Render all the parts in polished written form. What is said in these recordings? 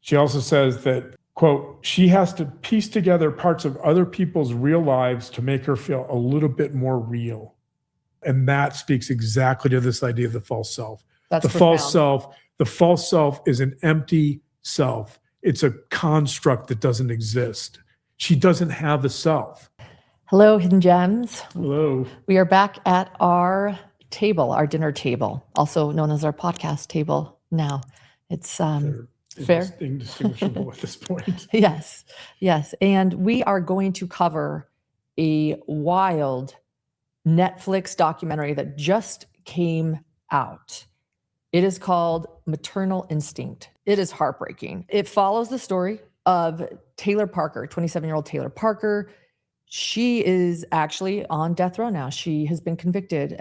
She also says that, quote, she has to piece together parts of other people's real lives to make her feel a little bit more real. And that speaks exactly to this idea of the false self. That's the profound. false self is an empty self. It's a construct that doesn't exist. She doesn't have a self. Hello, Hidden Gems. Hello. We are back at our table, our dinner table, also known as our podcast table now. It's fair. Indistinguishable at this point. Yes. And we are going to cover a wild Netflix documentary that just came out. It is called Maternal Instinct. It is heartbreaking. It follows the story of Taylor Parker, 27-year-old Taylor Parker. She is actually on death row now. She has been convicted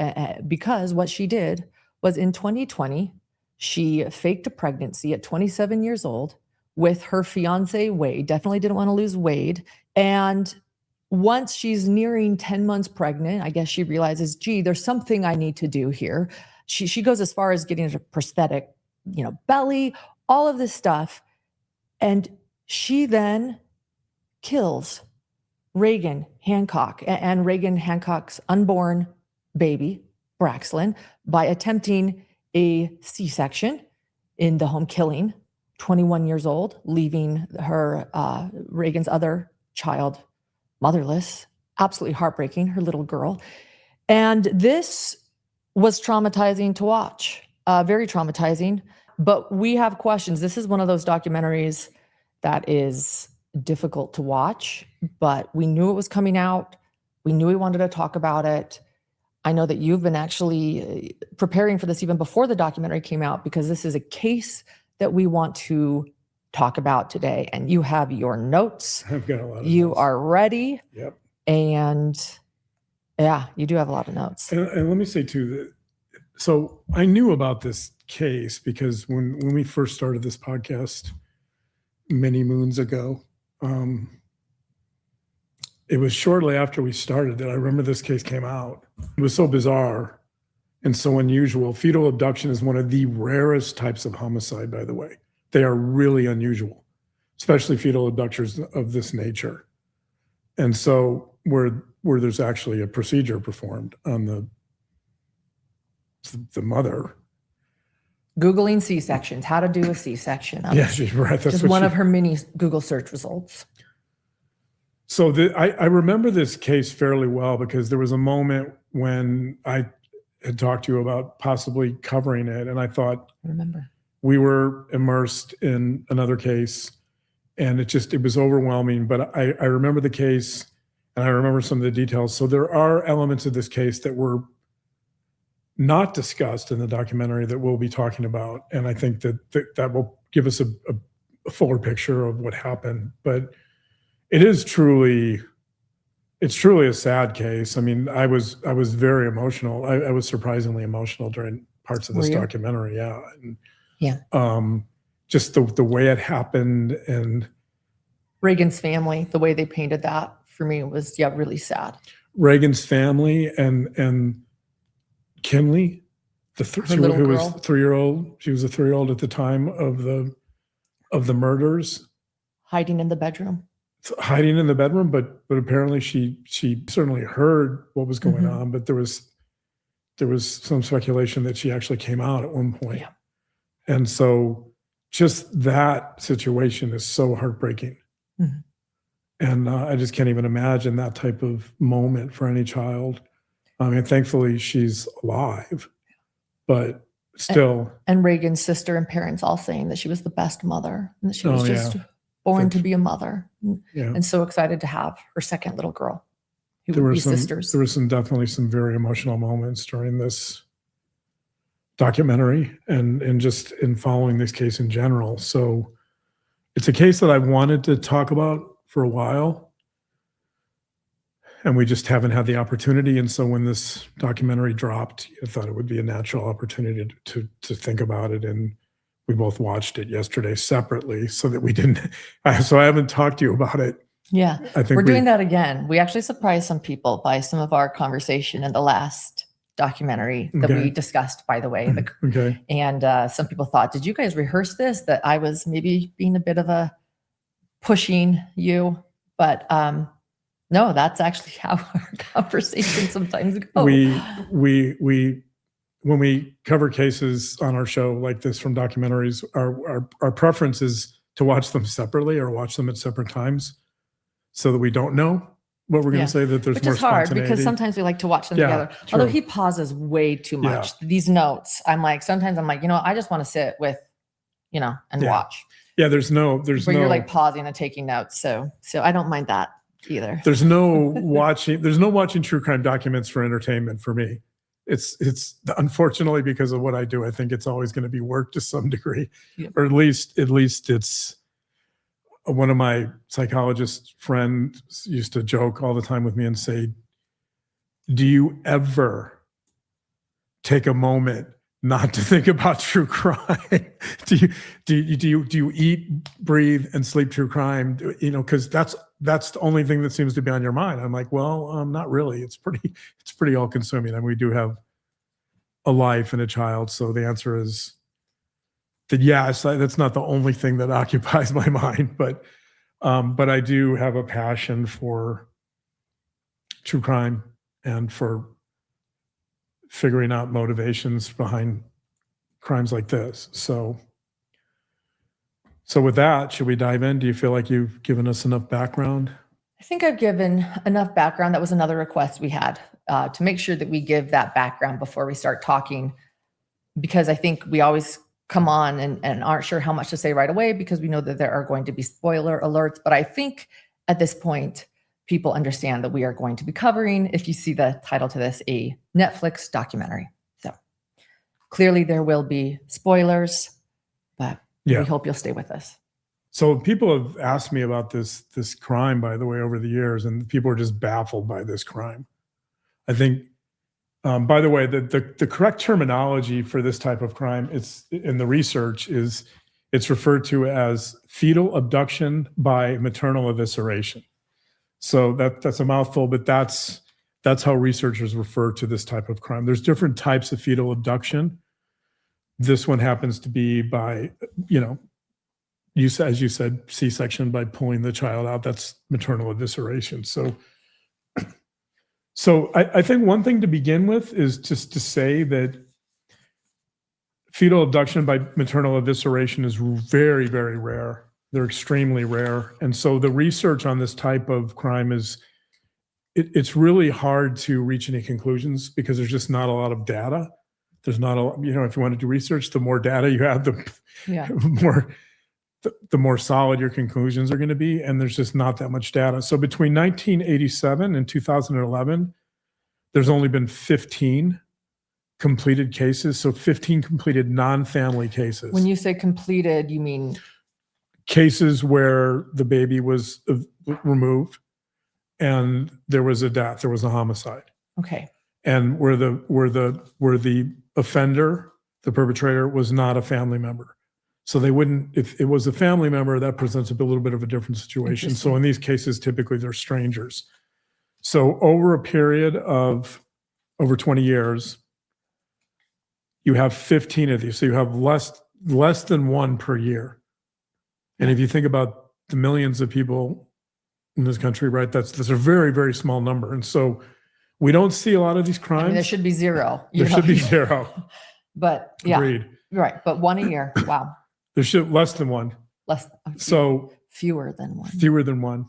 because what she did was in 2020, she faked a pregnancy at 27 years old with her fiance, Wade. Definitely didn't want to lose Wade. And once she's nearing 10 months pregnant, I guess she realizes, gee, there's something I need to do here. She goes as far as getting a prosthetic, belly, all of this stuff. And she then kills Reagan Hancock and Reagan Hancock's unborn baby, Braxlin, by attempting a C-section in the home, killing 21 years old, leaving her, Reagan's other child motherless. Absolutely heartbreaking, her little girl. And this was traumatizing to watch, very traumatizing. But we have questions. This is one of those documentaries that is difficult to watch, but we knew it was coming out. We knew we wanted to talk about it. I know that you've been actually preparing for this even before the documentary came out, because this is a case that we want to talk about today. And you have your notes. I've got a lot of You notes. are ready. Yep. And yeah, you do have a lot of notes. And let me say too, that so I knew about this case because when we first started this podcast many moons ago, it was shortly after we started that I remember this case came out. It was so bizarre and so unusual. Fetal abduction is one of the rarest types of homicide, by the way. They are really unusual, especially fetal abductors of this nature. And so where there's actually a procedure performed on the mother. Googling C-sections, how to do a C-section. Yeah, she's right. That's just one of her many Google search results. So I remember this case fairly well because there was a moment when I had talked to you about possibly covering it. And I thought, I remember, we were immersed in another case and it was overwhelming. But I remember the case and I remember some of the details. So there are elements of this case that were not discussed in the documentary that we'll be talking about. And I think that will give us a fuller picture of what happened. But it's truly a sad case. I mean, I was very emotional. I was surprisingly emotional during parts of this documentary. Yeah. And, just the way it happened and Reagan's family, the way they painted that for me was, really sad. Reagan's family and Kinley, who was 3-year-old. She was a 3-year-old at the time of the murders. Hiding in the bedroom, but apparently she certainly heard what was going on, but there was some speculation that she actually came out at one point. Yeah. And so just that situation is so heartbreaking. Mm-hmm. And I just can't even imagine that type of moment for any child. I mean, thankfully she's alive, but still. And Reagan's sister and parents all saying that she was the best mother and that she was born to be a mother, and so excited to have her second little girl who would be sisters. There were definitely some very emotional moments during this documentary and just in following this case in general. So it's a case that I wanted to talk about for a while, and we just haven't had the opportunity. And so when this documentary dropped, I thought it would be a natural opportunity to think about it. And we both watched it yesterday separately so that we didn't, so I haven't talked to you about it. Yeah, I think we're doing that again. We actually surprised some people by some of our conversation in the last documentary that we discussed, by the way. Okay. And some people thought, did you guys rehearse this? That I was maybe being a bit of a pushing you, but no, that's actually how our conversations sometimes go. When we cover cases on our show like this from documentaries, our preference is to watch them separately or watch them at separate times so that we don't know what we're going to say, that there's Which more is hard spontaneity. Because sometimes we like to watch them together. True. Although he pauses way too much. These notes, sometimes I'm like, I just want to sit with, and watch. Yeah, there's no. You're like pausing and taking notes. So I don't mind that either. There's no watching true crime documents for entertainment for me. It's unfortunately, because of what I do, I think it's always going to be work to some degree, or at least it's. One of my psychologist friends used to joke all the time with me and say, do you ever take a moment not to think about true crime? do you eat, breathe, and sleep true crime? Because that's the only thing that seems to be on your mind. I'm like, well, not really. It's pretty all consuming. And we do have a life and a child. So the answer is that, that's not the only thing that occupies my mind, but I do have a passion for true crime and for figuring out motivations behind crimes like this. So with that, should we dive in? Do you feel like you've given us enough background? I think I've given enough background. That was another request we had, to make sure that we give that background before we start talking, because I think we always come on and aren't sure how much to say right away because we know that there are going to be spoiler alerts. But I think at this point, people understand that we are going to be covering, if you see the title to this, a Netflix documentary. So clearly there will be spoilers, but we hope you'll stay with us. So people have asked me about this crime, by the way, over the years, and people are just baffled by this crime. I think, by the way, the correct terminology for this type of crime, it's in the research, it's referred to as fetal abduction by maternal evisceration. So that's a mouthful, but that's how researchers refer to this type of crime. There's different types of fetal abduction. This one happens to be by, as you said, C-section, by pulling the child out. That's maternal evisceration. So I think one thing to begin with is just to say that fetal abduction by maternal evisceration is very, very rare. They're extremely rare. And so the research on this type of crime it's really hard to reach any conclusions because there's just not a lot of data. There's not if you want to do research, the more data you have, the more solid your conclusions are going to be. And there's just not that much data. So between 1987 and 2011, there's only been 15 completed cases. So 15 completed non-family cases. When you say completed, you mean? Cases where the baby was removed and there was a death, there was a homicide. Okay. And where the offender, the perpetrator, was not a family member. So they wouldn't, if it was a family member, that presents a little bit of a different situation. So in these cases, typically they're strangers. So over a period of over 20 years, you have 15 of these. So you have less than one per year. And if you think about the millions of people in this country, right, that's a very, very small number. And so we don't see a lot of these crimes. There should be zero. There should be zero. But Agreed. Right. But one a year. Wow. There should less than one. Fewer than one. Fewer than one.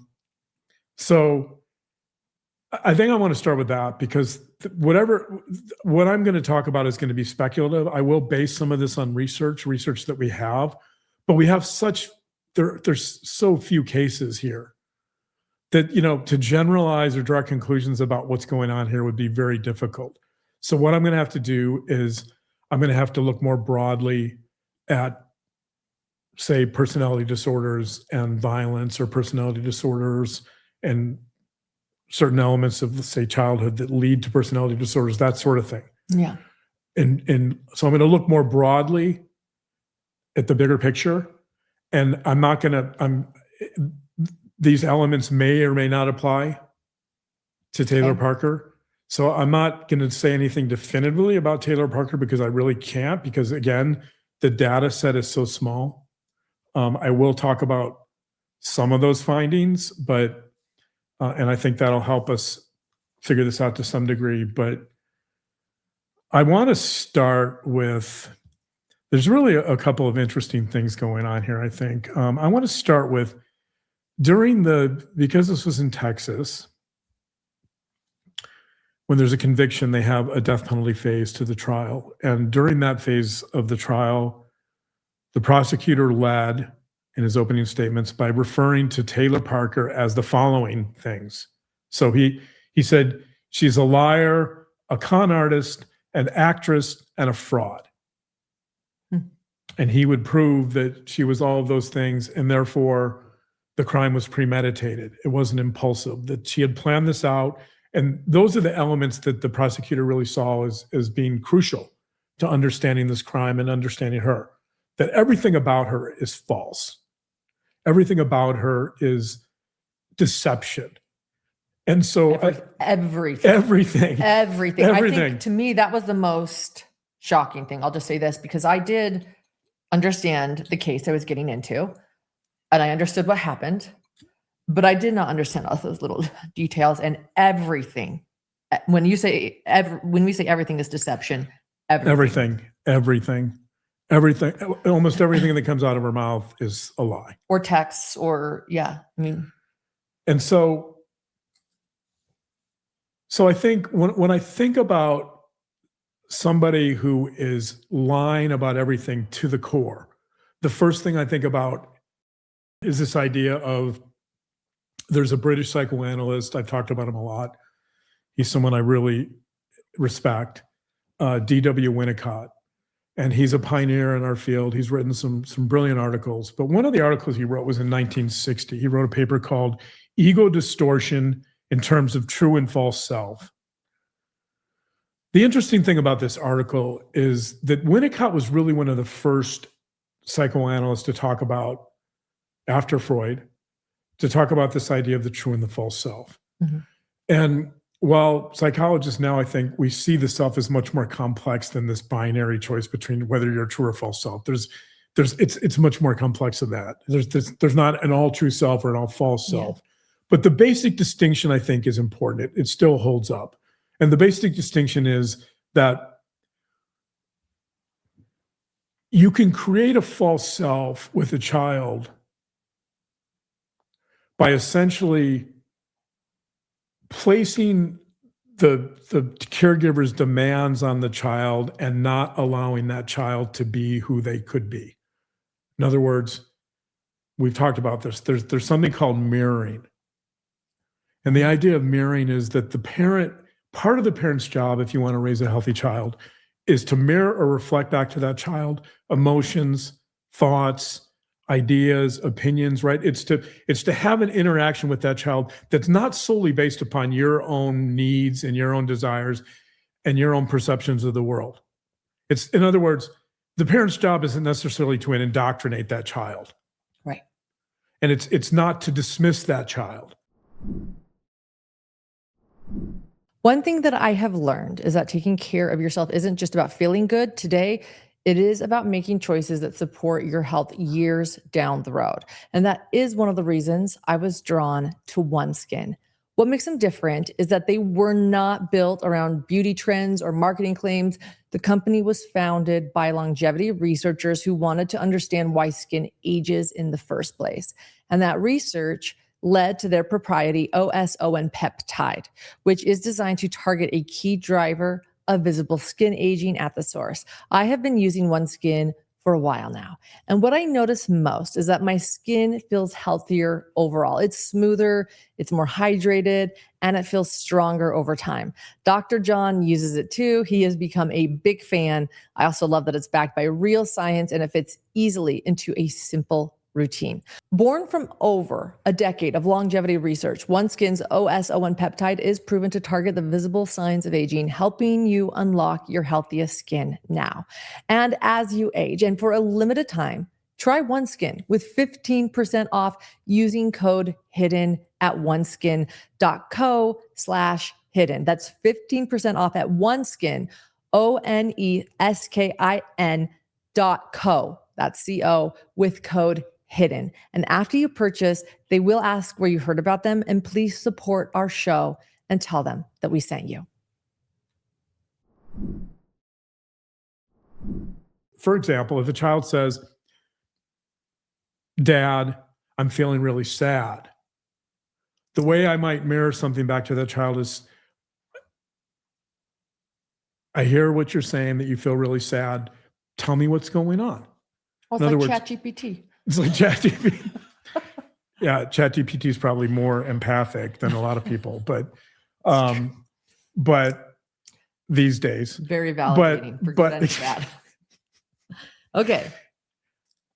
So I think I want to start with that because what I'm going to talk about is going to be speculative. I will base some of this on research that we have, but we have there's so few cases here that, to generalize or draw conclusions about what's going on here would be very difficult. So what I'm going to have to do is I'm going to have to look more broadly at, say, personality disorders and violence, or personality disorders and certain elements of, say, childhood that lead to personality disorders, that sort of thing. Yeah. And so I'm going to look more broadly at the bigger picture, and these elements may or may not apply to Taylor Parker. So I'm not going to say anything definitively about Taylor Parker because I really can't, because again, the data set is so small. I will talk about some of those findings, but and I think that'll help us figure this out to some degree. But I want to start with, there's really a couple of interesting things going on here, I think. I want to start with because this was in Texas, when there's a conviction, they have a death penalty phase to the trial. And during that phase of the trial, the prosecutor led in his opening statements by referring to Taylor Parker as the following things. So he said, she's a liar, a con artist, an actress, and a fraud. And he would prove that she was all of those things, and therefore the crime was premeditated. It wasn't impulsive, that she had planned this out. And those are the elements that the prosecutor really saw as being crucial to understanding this crime and understanding her. That everything about her is false. Everything about her is deception. And so everything. I think to me, that was the most shocking thing. I'll just say this because I did understand the case I was getting into, and I understood what happened, but I did not understand all those little details and everything. When we say everything is deception, everything, almost everything that comes out of her mouth is a lie. Or texts, or and so I think when I think about somebody who is lying about everything to the core, the first thing I think about is this idea of, there's a British psychoanalyst, I've talked about him a lot. He's someone I really respect, D.W. Winnicott. And he's a pioneer in our field. He's written some brilliant articles. But one of the articles he wrote was in 1960. He wrote a paper called Ego Distortion in Terms of True and False Self. The interesting thing about this article is that Winnicott was really one of the first psychoanalysts to talk about, after Freud, to talk about this idea of the true and the false self. Mm-hmm. And while psychologists now, I think we see the self as much more complex than this binary choice between whether you're a true or false self. It's much more complex than that. There's not an all true self or an all false self. But the basic distinction, I think, is important. It still holds up. And the basic distinction is that you can create a false self with a child by essentially placing the caregiver's demands on the child and not allowing that child to be who they could be. In other words, we've talked about this. There's something called mirroring. And the idea of mirroring is that part of the parent's job, if you want to raise a healthy child, is to mirror or reflect back to that child emotions, thoughts, ideas, opinions, right? It's to have an interaction with that child that's not solely based upon your own needs and your own desires and your own perceptions of the world. It's, in other words, the parent's job isn't necessarily to indoctrinate that child. Right. And it's not to dismiss that child. One thing that I have learned is that taking care of yourself isn't just about feeling good today. It is about making choices that support your health years down the road. And that is one of the reasons I was drawn to OneSkin. What makes them different is that they were not built around beauty trends or marketing claims. The company was founded by longevity researchers who wanted to understand why skin ages in the first place. And that research led to their proprietary OSON peptide, which is designed to target a key driver of visible skin aging at the source. I have been using OneSkin for a while now. And what I notice most is that my skin feels healthier overall. It's smoother, it's more hydrated, and it feels stronger over time. Dr. John uses it too. He has become a big fan. I also love that it's backed by real science and it fits easily into a simple routine. Born from over a decade of longevity research, OneSkin's OSON peptide is proven to target the visible signs of aging, helping you unlock your healthiest skin now and as you age. And for a limited time, try OneSkin with 15% off using code HIDDEN at oneskin.co/ hidden. That's 15% off at OneSkin, ONESKIN.co. That's CO with code HIDDEN. And after you purchase, they will ask where you heard about them, and please support our show and tell them that we sent you. For example, if a child says, Dad, I'm feeling really sad, the way I might mirror something back to that child is, I hear what you're saying, that you feel really sad. Tell me what's going on. Well, it's like ChatGPT. It's like ChatGPT. Yeah, ChatGPT is probably more empathic than a lot of people, but these days. Very validating for good and bad. Okay.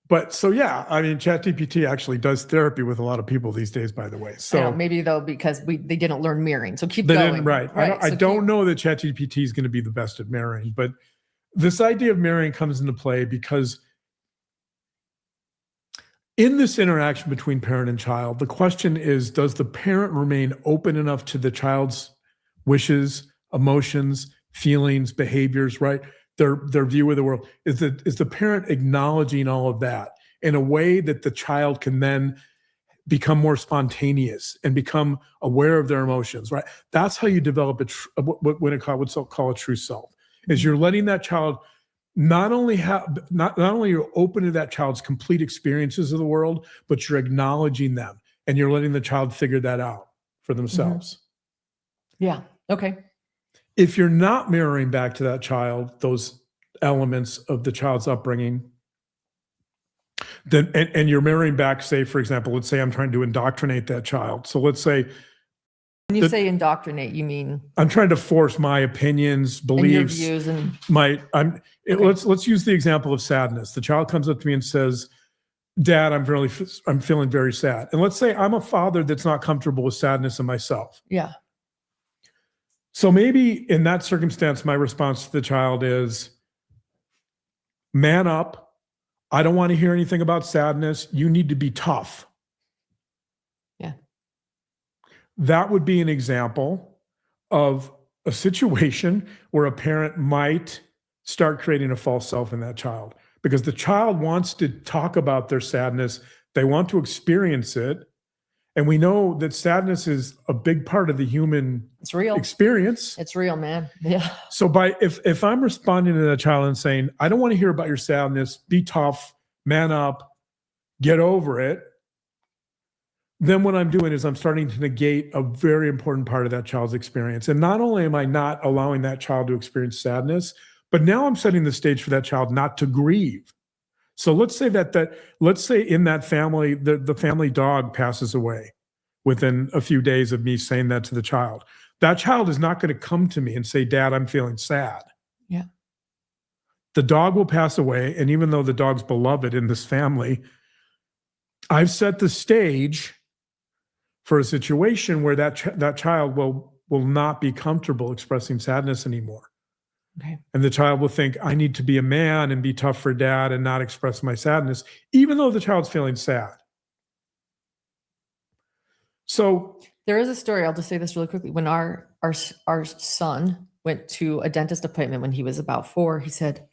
But so, yeah, I mean, ChatGPT actually does therapy with a lot of people these days, by the way. So maybe though, because they didn't learn mirroring. So keep they going. Didn't, right. I don't know that ChatGPT is going to be the best at mirroring, but this idea of mirroring comes into play because in this interaction between parent and child, the question is, does the parent remain open enough to the child's wishes, emotions, feelings, behaviors, right? Their view of the world. Is the parent acknowledging all of that in a way that the child can then become more spontaneous and become aware of their emotions, right? That's how you develop what's called a true self, is you're letting that child not only you're open to that child's complete experiences of the world, but you're acknowledging them and you're letting the child figure that out for themselves. Mm-hmm. Yeah. Okay. If you're not mirroring back to that child those elements of the child's upbringing, then and you're mirroring back, say, for example, let's say I'm trying to indoctrinate that child. So let's say, when you say indoctrinate, you mean I'm trying to force my opinions, beliefs, and your views, and let's use the example of sadness. The child comes up to me and says, Dad, I'm feeling very sad. And let's say I'm a father that's not comfortable with sadness in myself. Yeah. So maybe in that circumstance, my response to the child is, man up. I don't want to hear anything about sadness. You need to be tough. Yeah. That would be an example of a situation where a parent might start creating a false self in that child, because the child wants to talk about their sadness. They want to experience it. And we know that sadness is a big part of the human experience. It's real, man. Yeah. So if I'm responding to that child and saying, I don't want to hear about your sadness, be tough, man up, get over it, then what I'm doing is I'm starting to negate a very important part of that child's experience. And not only am I not allowing that child to experience sadness, but now I'm setting the stage for that child not to grieve. So let's say let's say in that family, the family dog passes away within a few days of me saying that to the child. That child is not going to come to me and say, Dad, I'm feeling sad. Yeah. The dog will pass away. And even though the dog's beloved in this family, I've set the stage for a situation where that child will not be comfortable expressing sadness anymore. Okay. And the child will think, I need to be a man and be tough for Dad and not express my sadness, even though the child's feeling sad. So there is a story. I'll just say this really quickly. When our son went to a dentist appointment when he was about 4, he said,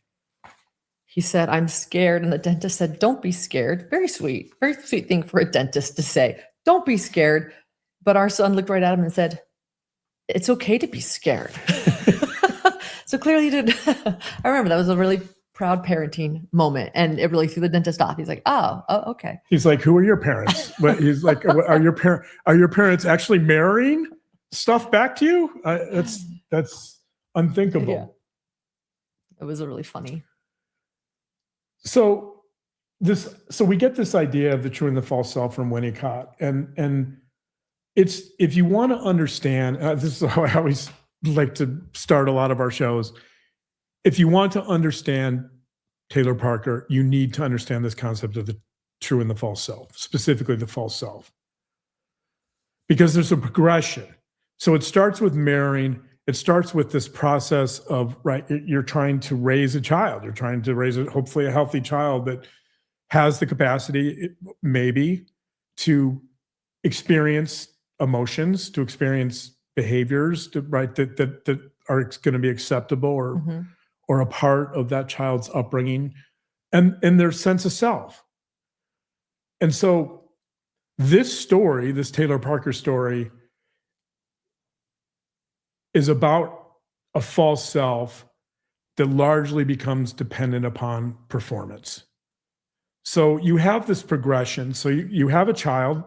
I'm scared. And the dentist said, don't be scared. Very sweet thing for a dentist to say. Don't be scared. But our son looked right at him and said, it's okay to be scared. So clearly he did. I remember that was a really proud parenting moment, and it really threw the dentist off. He's like, oh, okay. He's like, who are your parents? But he's like, are your parents actually marrying stuff back to you? That's unthinkable. Yeah. It was a really funny. So we get this idea of the true and the false self from Winnicott, and it's, if you want to understand, this is how I always like to start a lot of our shows. If you want to understand Taylor Parker, you need to understand this concept of the true and the false self, specifically the false self, because there's a progression. So it starts with mirroring. It starts with this process of, right, you're trying to raise a child. You're trying to raise hopefully a healthy child that has the capacity, maybe, to experience emotions, to experience behaviors, right, that are going to be acceptable or a part of that child's upbringing and their sense of self. And so this story, this Taylor Parker story, is about a false self that largely becomes dependent upon performance. So you have this progression. So you have a child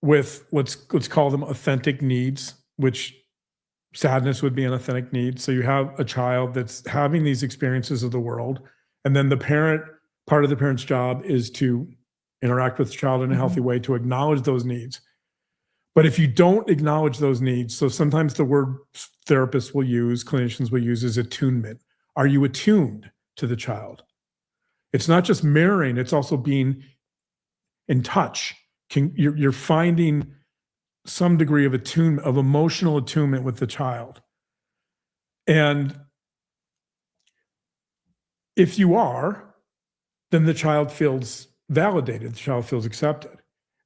with let's call them authentic needs, which sadness would be an authentic need. So you have a child that's having these experiences of the world, and then part of the parent's job is to interact with the child in a healthy way, to acknowledge those needs. But if you don't acknowledge those needs, so sometimes the word therapists will use, clinicians will use, is attunement. Are you attuned to the child? It's not just mirroring, it's also being in touch. You're finding some degree of attunement, of emotional attunement with the child. And if you are, then the child feels validated, the child feels accepted.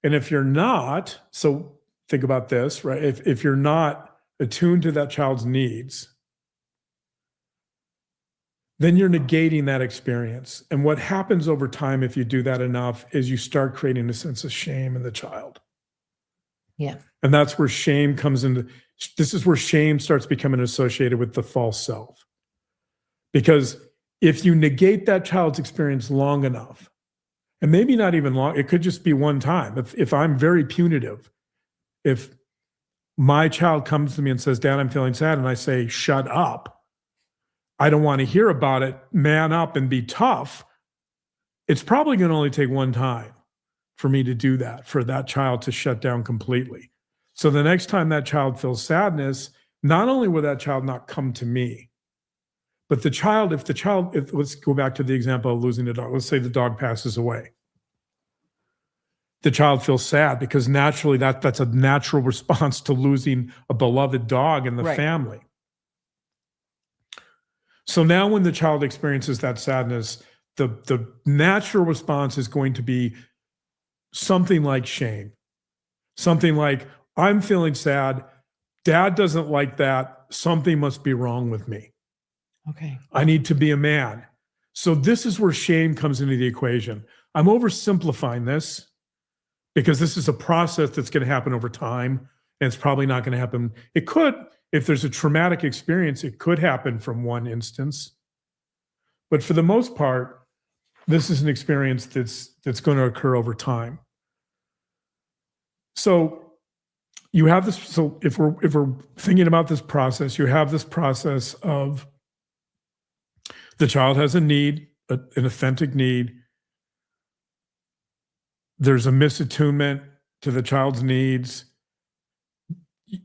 And if you're not, so think about this, right? If you're not attuned to that child's needs, then you're negating that experience. And what happens over time, if you do that enough, is you start creating a sense of shame in the child. Yeah. And that's where shame comes into, this is where shame starts becoming associated with the false self. Because if you negate that child's experience long enough, and maybe not even long, it could just be one time. If I'm very punitive, if my child comes to me and says, Dad, I'm feeling sad, and I say, shut up, I don't want to hear about it, man up and be tough, it's probably going to only take one time for me to do that, for that child to shut down completely. So the next time that child feels sadness, not only will that child not come to me, but if let's go back to the example of losing a dog. Let's say the dog passes away. The child feels sad because naturally that's a natural response to losing a beloved dog in the family. So now when the child experiences that sadness, the natural response is going to be something like shame. Something like, I'm feeling sad. Dad doesn't like that. Something must be wrong with me. Okay. I need to be a man. So this is where shame comes into the equation. I'm oversimplifying this because this is a process that's going to happen over time, and it's probably not going to happen. It could, if there's a traumatic experience, it could happen from one instance. But for the most part, this is an experience that's going to occur over time. So you have this. So if we're thinking about this process, you have this process of the child has a need, an authentic need. There's a misattunement to the child's needs.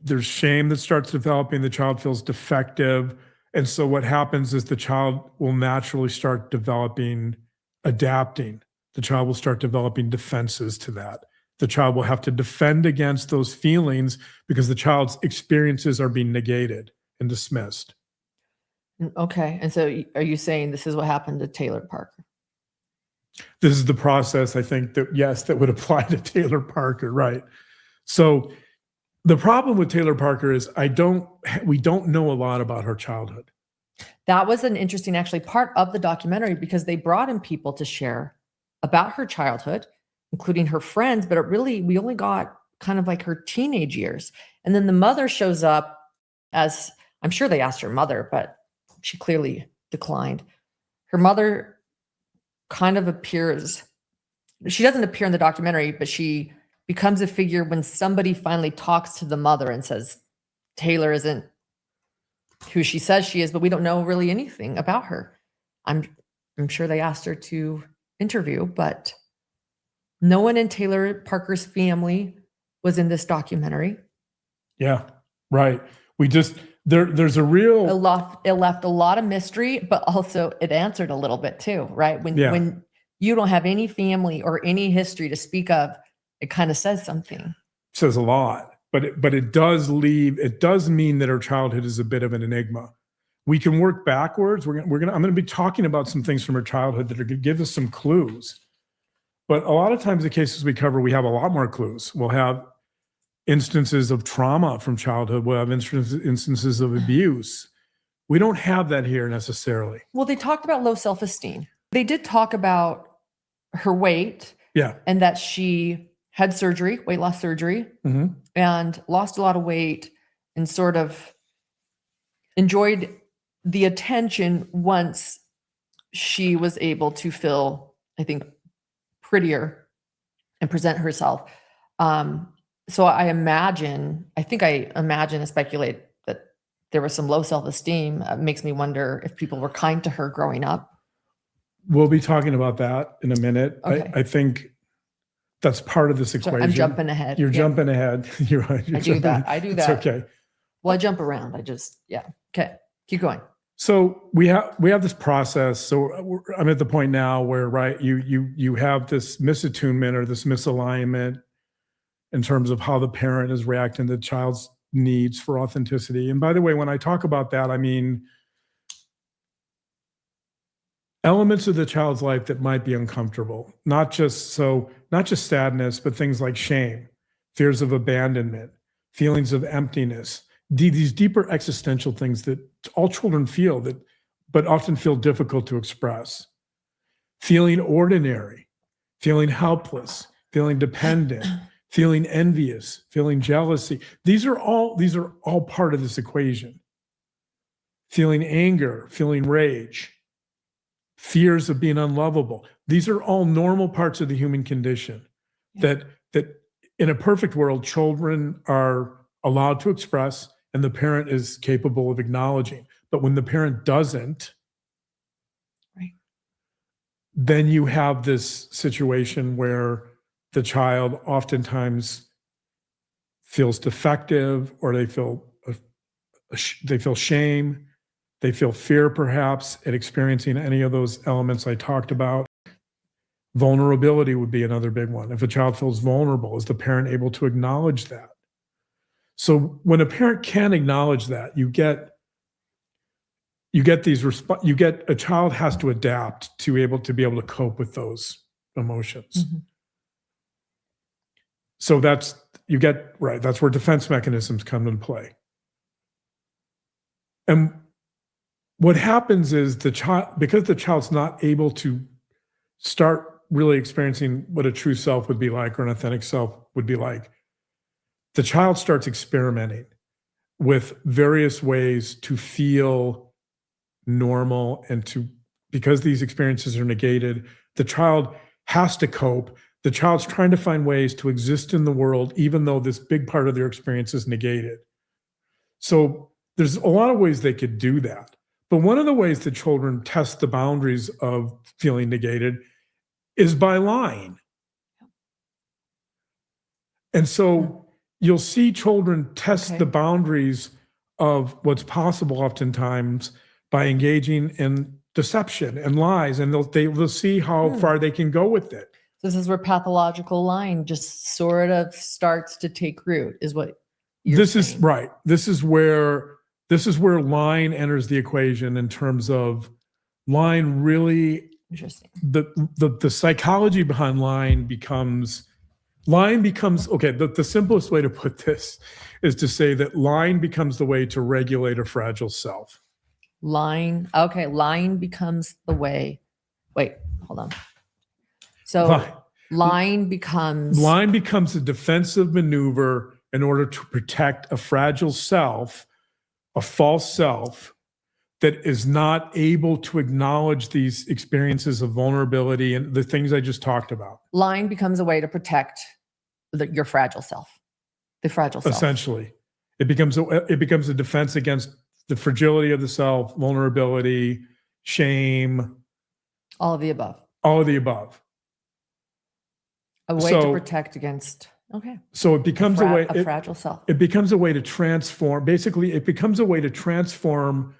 There's shame that starts developing. The child feels defective. And so what happens is the child will naturally start adapting. The child will start developing defenses to that. The child will have to defend against those feelings because the child's experiences are being negated and dismissed. Okay. And so are you saying this is what happened to Taylor Parker? This is the process, I think, that would apply to Taylor Parker, right? So the problem with Taylor Parker is we don't know a lot about her childhood. That was an interesting, actually, part of the documentary because they brought in people to share about her childhood, including her friends, but we only got kind of like her teenage years. And then the mother shows up, as I'm sure they asked her mother, but she clearly declined. Her mother kind of appears, she doesn't appear in the documentary, but she becomes a figure when somebody finally talks to the mother and says, Taylor isn't who she says she is, but we don't know really anything about her. I'm sure they asked her to interview, but no one in Taylor Parker's family was in this documentary. Yeah, right. There's a real... It left a lot of mystery, but also it answered a little bit too, right? When you don't have any family or any history to speak of, it kind of says something. It says a lot, but it does mean that her childhood is a bit of an enigma. We can work backwards. I'm going to be talking about some things from her childhood that are going to give us some clues. But a lot of times the cases we cover, we have a lot more clues. We'll have instances of trauma from childhood. We'll have instances of abuse. We don't have that here necessarily. Well, they talked about low self-esteem. They did talk about her weight. Yeah. And that she had surgery, weight loss surgery, and lost a lot of weight and sort of enjoyed the attention once she was able to feel, I think, prettier and present herself. So I imagine and speculate that there was some low self-esteem. It makes me wonder if people were kind to her growing up. We'll be talking about that in a minute. Okay. I think that's part of this equation. I'm jumping ahead. You're jumping ahead. You're right. I do that. It's okay. Well, I jump around. Okay. Keep going. So we have this process. So I'm at the point now where, right, you have this misattunement or this misalignment in terms of how the parent is reacting to the child's needs for authenticity. And by the way, when I talk about that, I mean elements of the child's life that might be uncomfortable, not just sadness, but things like shame, fears of abandonment, feelings of emptiness, these deeper existential things that all children feel, but often feel difficult to express. Feeling ordinary, feeling helpless, feeling dependent, feeling envious, feeling jealousy. These are all part of this equation. Feeling anger, feeling rage, fears of being unlovable. These are all normal parts of the human condition that in a perfect world, children are allowed to express and the parent is capable of acknowledging. But when the parent doesn't, right, then you have this situation where the child oftentimes feels defective, or they feel shame, they feel fear perhaps at experiencing any of those elements I talked about. Vulnerability would be another big one. If a child feels vulnerable, is the parent able to acknowledge that? So when a parent can acknowledge that, you get a child has to adapt to be able to cope with those emotions. Mm-hmm. So that's where defense mechanisms come into play. And what happens is because the child's not able to start really experiencing what a true self would be like or an authentic self would be like, the child starts experimenting with various ways to feel normal, and because these experiences are negated, the child has to cope. The child's trying to find ways to exist in the world, even though this big part of their experience is negated. So there's a lot of ways they could do that. But one of the ways that children test the boundaries of feeling negated is by lying. And so you'll see children test the boundaries of what's possible oftentimes by engaging in deception and lies, and they'll see how far they can go with it. This is where pathological lying just sort of starts to take root, is what you're saying. Is right. This is where lying enters the equation in terms of lying really. Interesting. The psychology behind lying becomes okay. The simplest way to put this is to say that lying becomes the way to regulate a fragile self. Lying becomes the way. Wait, hold on. So lying becomes a defensive maneuver in order to protect a fragile self, a false self that is not able to acknowledge these experiences of vulnerability and the things I just talked about. Lying becomes a way to protect your fragile self, the fragile self. Essentially, it becomes a defense against the fragility of the self, vulnerability, shame. All of the above. All of the above. A way to protect against. Okay. So it becomes a fragile self. It becomes a way to transform. Basically, it becomes a way to transform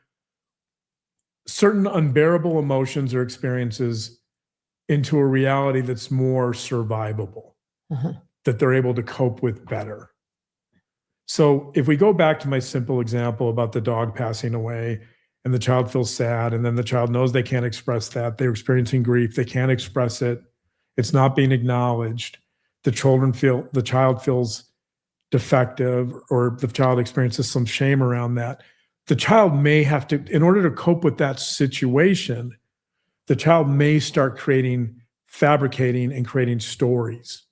certain unbearable emotions or experiences into a reality that's more survivable, that they're able to cope with better. So if we go back to my simple example about the dog passing away and the child feels sad, and then the child knows they can't express that, they're experiencing grief, they can't express it, it's not being acknowledged. The child feels defective, or the child experiences some shame around that, the child may have to, in order to cope with that situation, the child may start fabricating and creating stories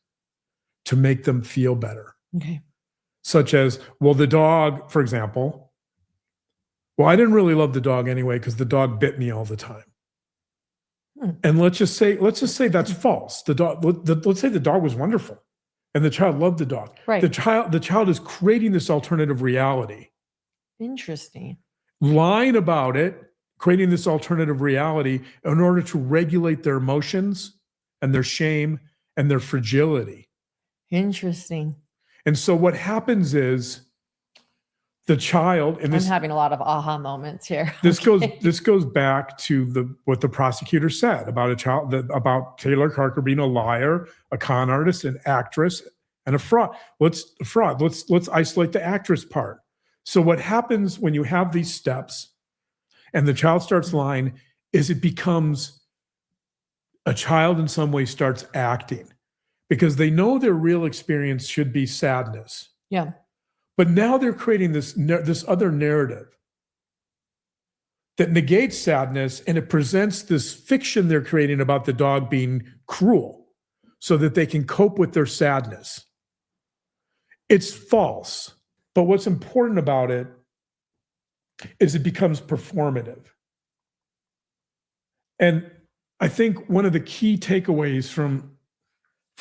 to make them feel better. Okay. Such as, well, the dog, for example, well, I didn't really love the dog anyway because the dog bit me all the time. And let's just say that's false. Let's say the dog was wonderful and the child loved the dog. Right. The child is creating this alternative reality. Interesting. Lying about it, creating this alternative reality in order to regulate their emotions and their shame and their fragility. Interesting. And so what happens is the child, and I'm having a lot of aha moments here. This goes back to what the prosecutor said about Taylor Carter being a liar, a con artist, an actress, and a fraud. Let's isolate the actress part. So what happens when you have these steps and the child starts lying is it becomes a child in some way starts acting because they know their real experience should be sadness. Yeah. But now they're creating this other narrative that negates sadness, and it presents this fiction they're creating about the dog being cruel so that they can cope with their sadness. It's false. But what's important about it is it becomes performative. And I think one of the key takeaways from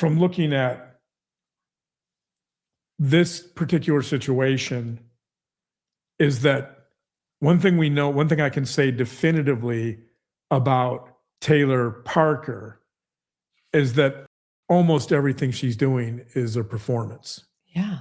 looking at this particular situation is that one thing I can say definitively about Taylor Parker is that almost everything she's doing is a performance. Yeah.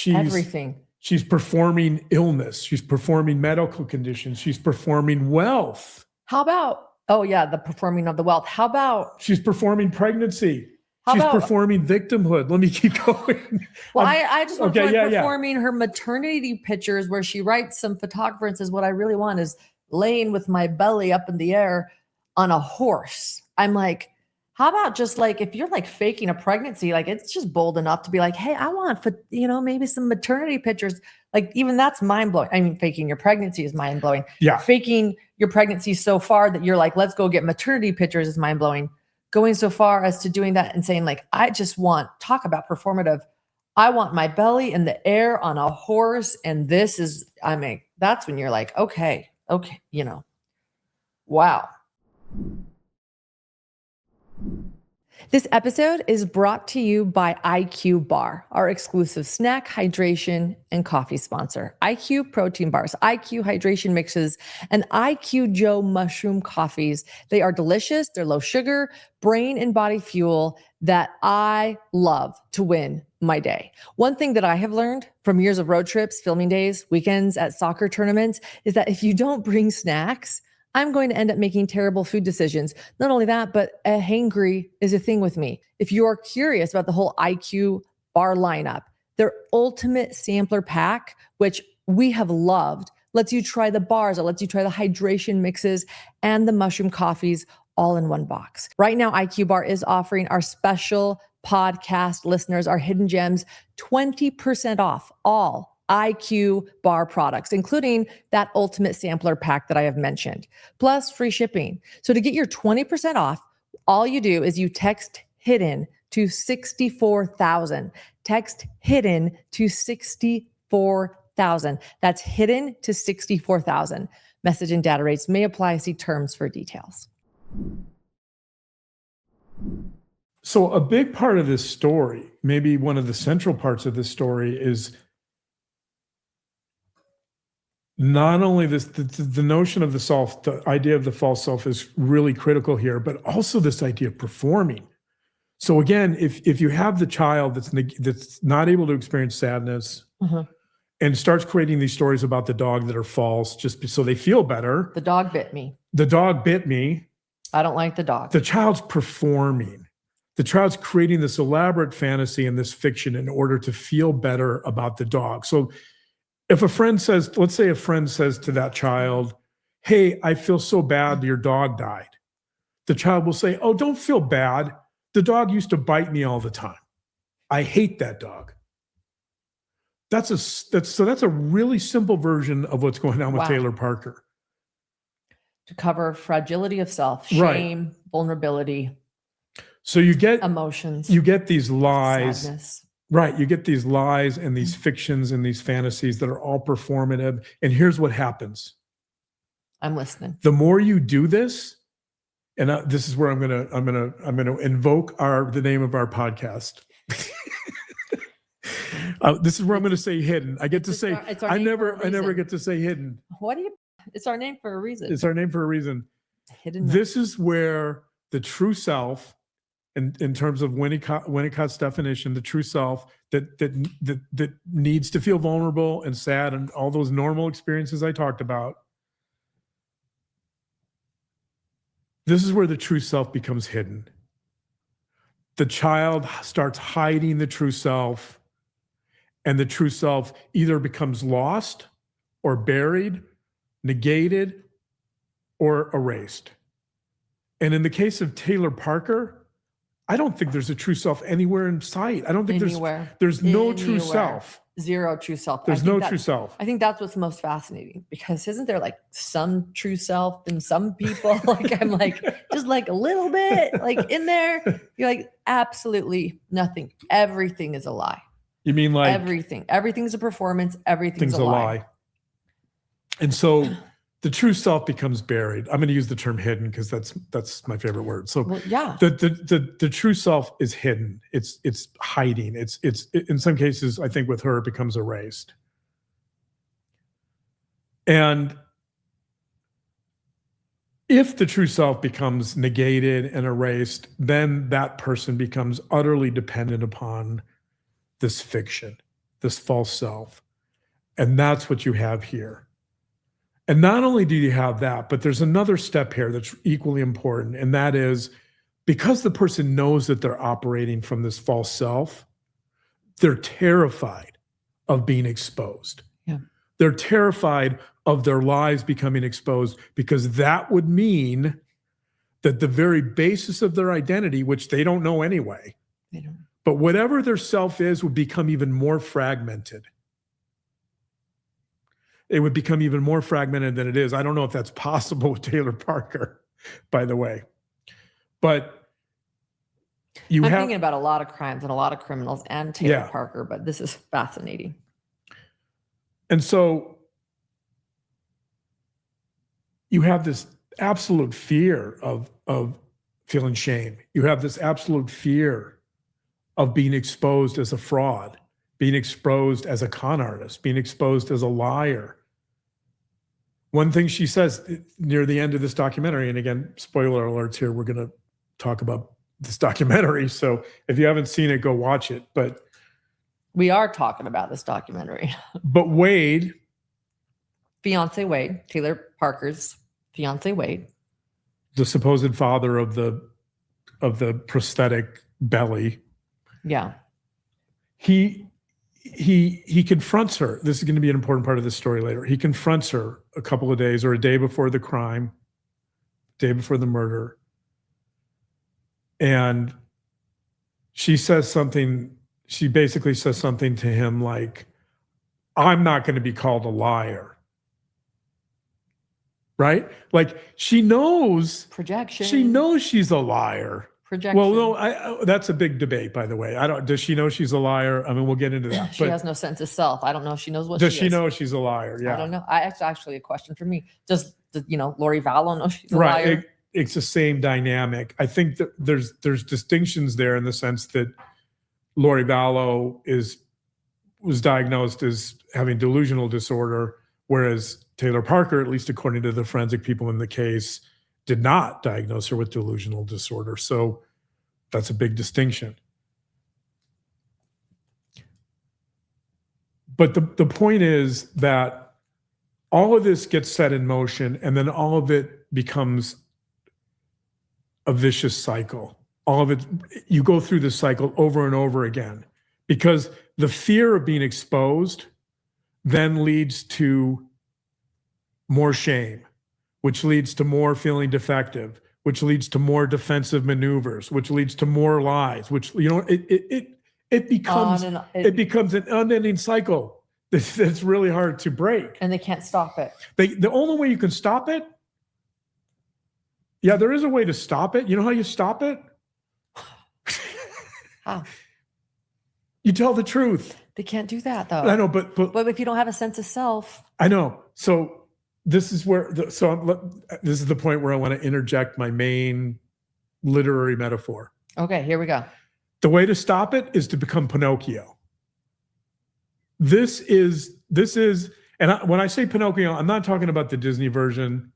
Everything. She's performing illness. She's performing medical conditions. She's performing wealth. How about, the performing of the wealth. How about? She's performing pregnancy. She's performing victimhood. Let me keep going. Well, I just want to performing her maternity pictures where she writes some photographer and says, what I really want is laying with my belly up in the air on a horse. I'm like, how about just like, if you're like faking a pregnancy, like it's just bold enough to be like, hey, I want, maybe some maternity pictures. Like even that's mind blowing. I mean, faking your pregnancy is mind blowing. Yeah. Faking your pregnancy so far that you're like, let's go get maternity pictures is mind blowing. Going so far as to doing that and saying like, I just talk about performative. I want my belly in the air on a horse. And that's when you're like, okay, wow. This episode is brought to you by IQ Bar, our exclusive snack, hydration, and coffee sponsor. IQ protein bars, IQ hydration mixes, and IQ Joe mushroom coffees. They are delicious. They're low sugar, brain and body fuel that I love to win my day. One thing that I have learned from years of road trips, filming days, weekends at soccer tournaments is that if you don't bring snacks, I'm going to end up making terrible food decisions. Not only that, but a hangry is a thing with me. If you're curious about the whole IQ bar lineup, their ultimate sampler pack, which we have loved, lets you try the bars, it lets you try the hydration mixes and the mushroom coffees all in one box. Right now, IQ Bar is offering our special podcast listeners, our hidden gems, 20% off all IQ Bar products, including that ultimate sampler pack that I have mentioned, plus free shipping. So to get your 20% off, all you do is you text HIDDEN to 64,000. Text HIDDEN to 64,000. That's HIDDEN to 64,000. Message and data rates may apply. See terms for details. So a big part of this story, maybe one of the central parts of this story, is not only the notion of the self, the idea of the false self is really critical here, but also this idea of performing. So again, if you have the child that's not able to experience sadness and starts creating these stories about the dog that are false, just so they feel better. The dog bit me. The dog bit me. I don't like the dog. The child's performing. The child's creating this elaborate fantasy and this fiction in order to feel better about the dog. So if let's say a friend says to that child, hey, I feel so bad your dog died. The child will say, oh, don't feel bad. The dog used to bite me all the time. I hate that dog. That's a really simple version of what's going on with Wow. Taylor Parker. To cover fragility of self, Right. shame, vulnerability, So you get emotions, these lies, sadness. right? You get these lies and these fictions and these fantasies that are all performative. And here's what happens. I'm listening. The more you do this, and this is where I'm gonna invoke the name of our podcast. This is where I'm going to say hidden. I get to say I never get to say hidden. It's our name for a reason. It's our name for a reason. Hidden. This is where the true self, in terms of Winnicott's definition, the true self that needs to feel vulnerable and sad and all those normal experiences I talked about. This is where the true self becomes hidden. The child starts hiding the true self, and the true self either becomes lost or buried, negated, or erased. And in the case of Taylor Parker, I don't think there's a true self anywhere in sight. I don't think there's no true self. Zero true self. There's no true self. I think that's what's most fascinating, because isn't there like some true self in some people? Like I'm like, just like a little bit like in there. You're like, absolutely nothing. Everything is a lie. You mean like everything's a performance. Everything's a lie. And so the true self becomes buried. I'm going to use the term hidden because that's my favorite word. So the true self is hidden. It's hiding. It's in some cases, I think with her, it becomes erased. And if the true self becomes negated and erased, then that person becomes utterly dependent upon this fiction, this false self. And that's what you have here. And not only do you have that, but there's another step here that's equally important. And that is, because the person knows that they're operating from this false self, they're terrified of being exposed. Yeah. They're terrified of their lives becoming exposed, because that would mean that the very basis of their identity, which they don't know anyway, but whatever their self is, would become even more fragmented. It would become even more fragmented than it is. I don't know if that's possible with Taylor Parker, by the way. But I'm thinking about a lot of crimes and a lot of criminals and Taylor Parker, but this is fascinating. And so you have this absolute fear of feeling shame. You have this absolute fear of being exposed as a fraud, being exposed as a con artist, being exposed as a liar. One thing she says near the end of this documentary, and again, spoiler alerts here, we're going to talk about this documentary. So if you haven't seen it, go watch it. But we are talking about this documentary. But Wade, fiance Wade, Taylor Parker's fiance Wade, the supposed father of the prosthetic belly. Yeah. He confronts her. This is going to be an important part of the story later. He confronts her a couple of days or a day before the crime, day before the murder. And she says something, she basically says something to him like, I'm not going to be called a liar. Right? Like she knows. Projection. She knows she's a liar. Projection. Well, no, that's a big debate, by the way. Does she know she's a liar? I mean, we'll get into that. She has no sense of self. I don't know if she knows what does she know she's a liar? Yeah. I don't know. It's actually a question for me. Does Lori Vallow know she's a liar? It's the same dynamic. I think that there's distinctions there in the sense that Lori Vallow was diagnosed as having delusional disorder, whereas Taylor Parker, at least according to the forensic people in the case, did not diagnose her with delusional disorder. So that's a big distinction. But the point is that all of this gets set in motion, and then all of it becomes a vicious cycle. All of it, you go through this cycle over and over again, because the fear of being exposed then leads to more shame, which leads to more feeling defective, which leads to more defensive maneuvers, which leads to more lies, which, it becomes an unending cycle. that's really hard to break. And they can't stop it. The only way you can stop it, yeah, there is a way to stop it. You know how you stop it? How? You tell the truth. They can't do that though. I know, but if you don't have a sense of self. I know. So this is where this is the point where I want to interject my main literary metaphor. Okay, here we go. The way to stop it is to become Pinocchio. This is, when I say Pinocchio, I'm not talking about the Disney version.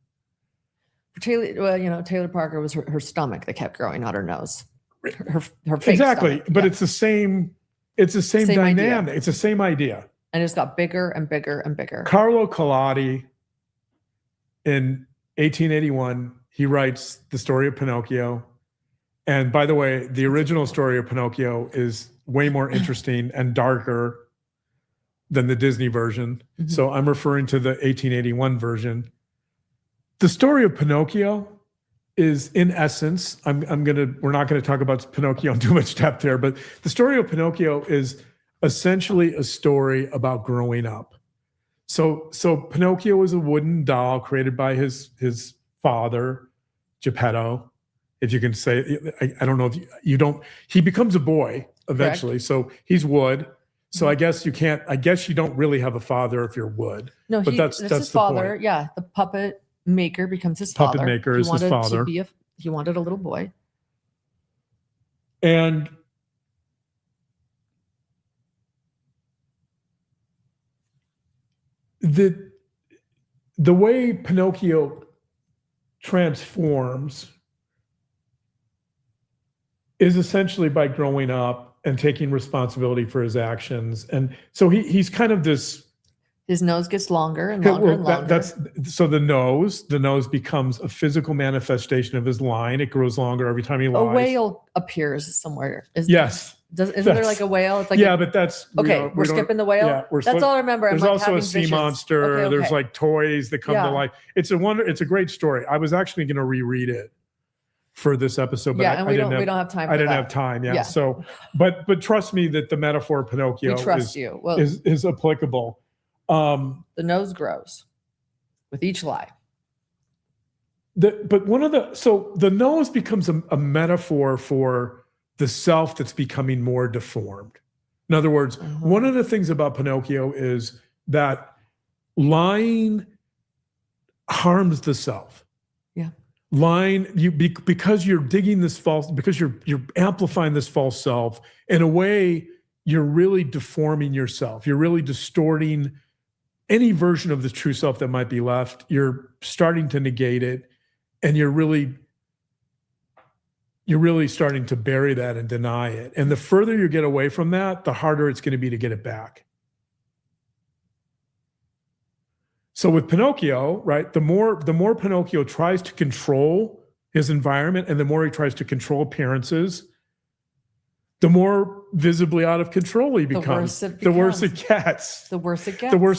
Taylor Parker was her stomach that kept growing, not her nose. Her fake exactly, stomach. but Yeah. it's the same dynamic. Idea. It's the same idea. And it's got bigger and bigger and bigger. Carlo Collodi, in 1881, he writes the story of Pinocchio. And by the way, the original story of Pinocchio is way more interesting and darker than the Disney version. Mm-hmm. So I'm referring to the 1881 version. The story of Pinocchio is, in essence, we're not gonna talk about Pinocchio in too much depth there, but the story of Pinocchio is essentially a story about growing up. So Pinocchio is a wooden doll created by his father, Geppetto, if you can say. I don't know if you don't. He becomes a boy eventually, correct. So he's wood. So I guess you can't. I guess you don't really have a father if you're wood. No, but that's his the father. point. Yeah, the puppet maker becomes his puppet father. Maker is his father. He wanted a little boy, and the way Pinocchio transforms is essentially by growing up and taking responsibility for his actions. And so he's kind of this. His nose gets longer and longer and longer. So the nose becomes a physical manifestation of his line. It grows longer every time he lies. A whale appears somewhere. Yes. Isn't there like a whale? It's like but that's okay. We're skipping the whale. Yeah, that's all I remember. There's also a sea monster. Okay. There's like toys that come to life. It's a great story. I was actually going to reread it for this episode, but we don't have time. I didn't have time. Yeah. So, but trust me that the metaphor of Pinocchio is applicable. The nose grows with each lie. The nose becomes a metaphor for the self that's becoming more deformed. In other words, one of the things about Pinocchio is that lying harms the self. Yeah. Lying, because you're digging this false, because you're amplifying this false self, in a way, you're really deforming yourself. You're really distorting any version of the true self that might be left. You're starting to negate it, and you're really starting to bury that and deny it. And the further you get away from that, the harder it's going to be to get it back. So with Pinocchio, right, the more Pinocchio tries to control his environment and the more he tries to control appearances, the more visibly out of control he becomes. The worse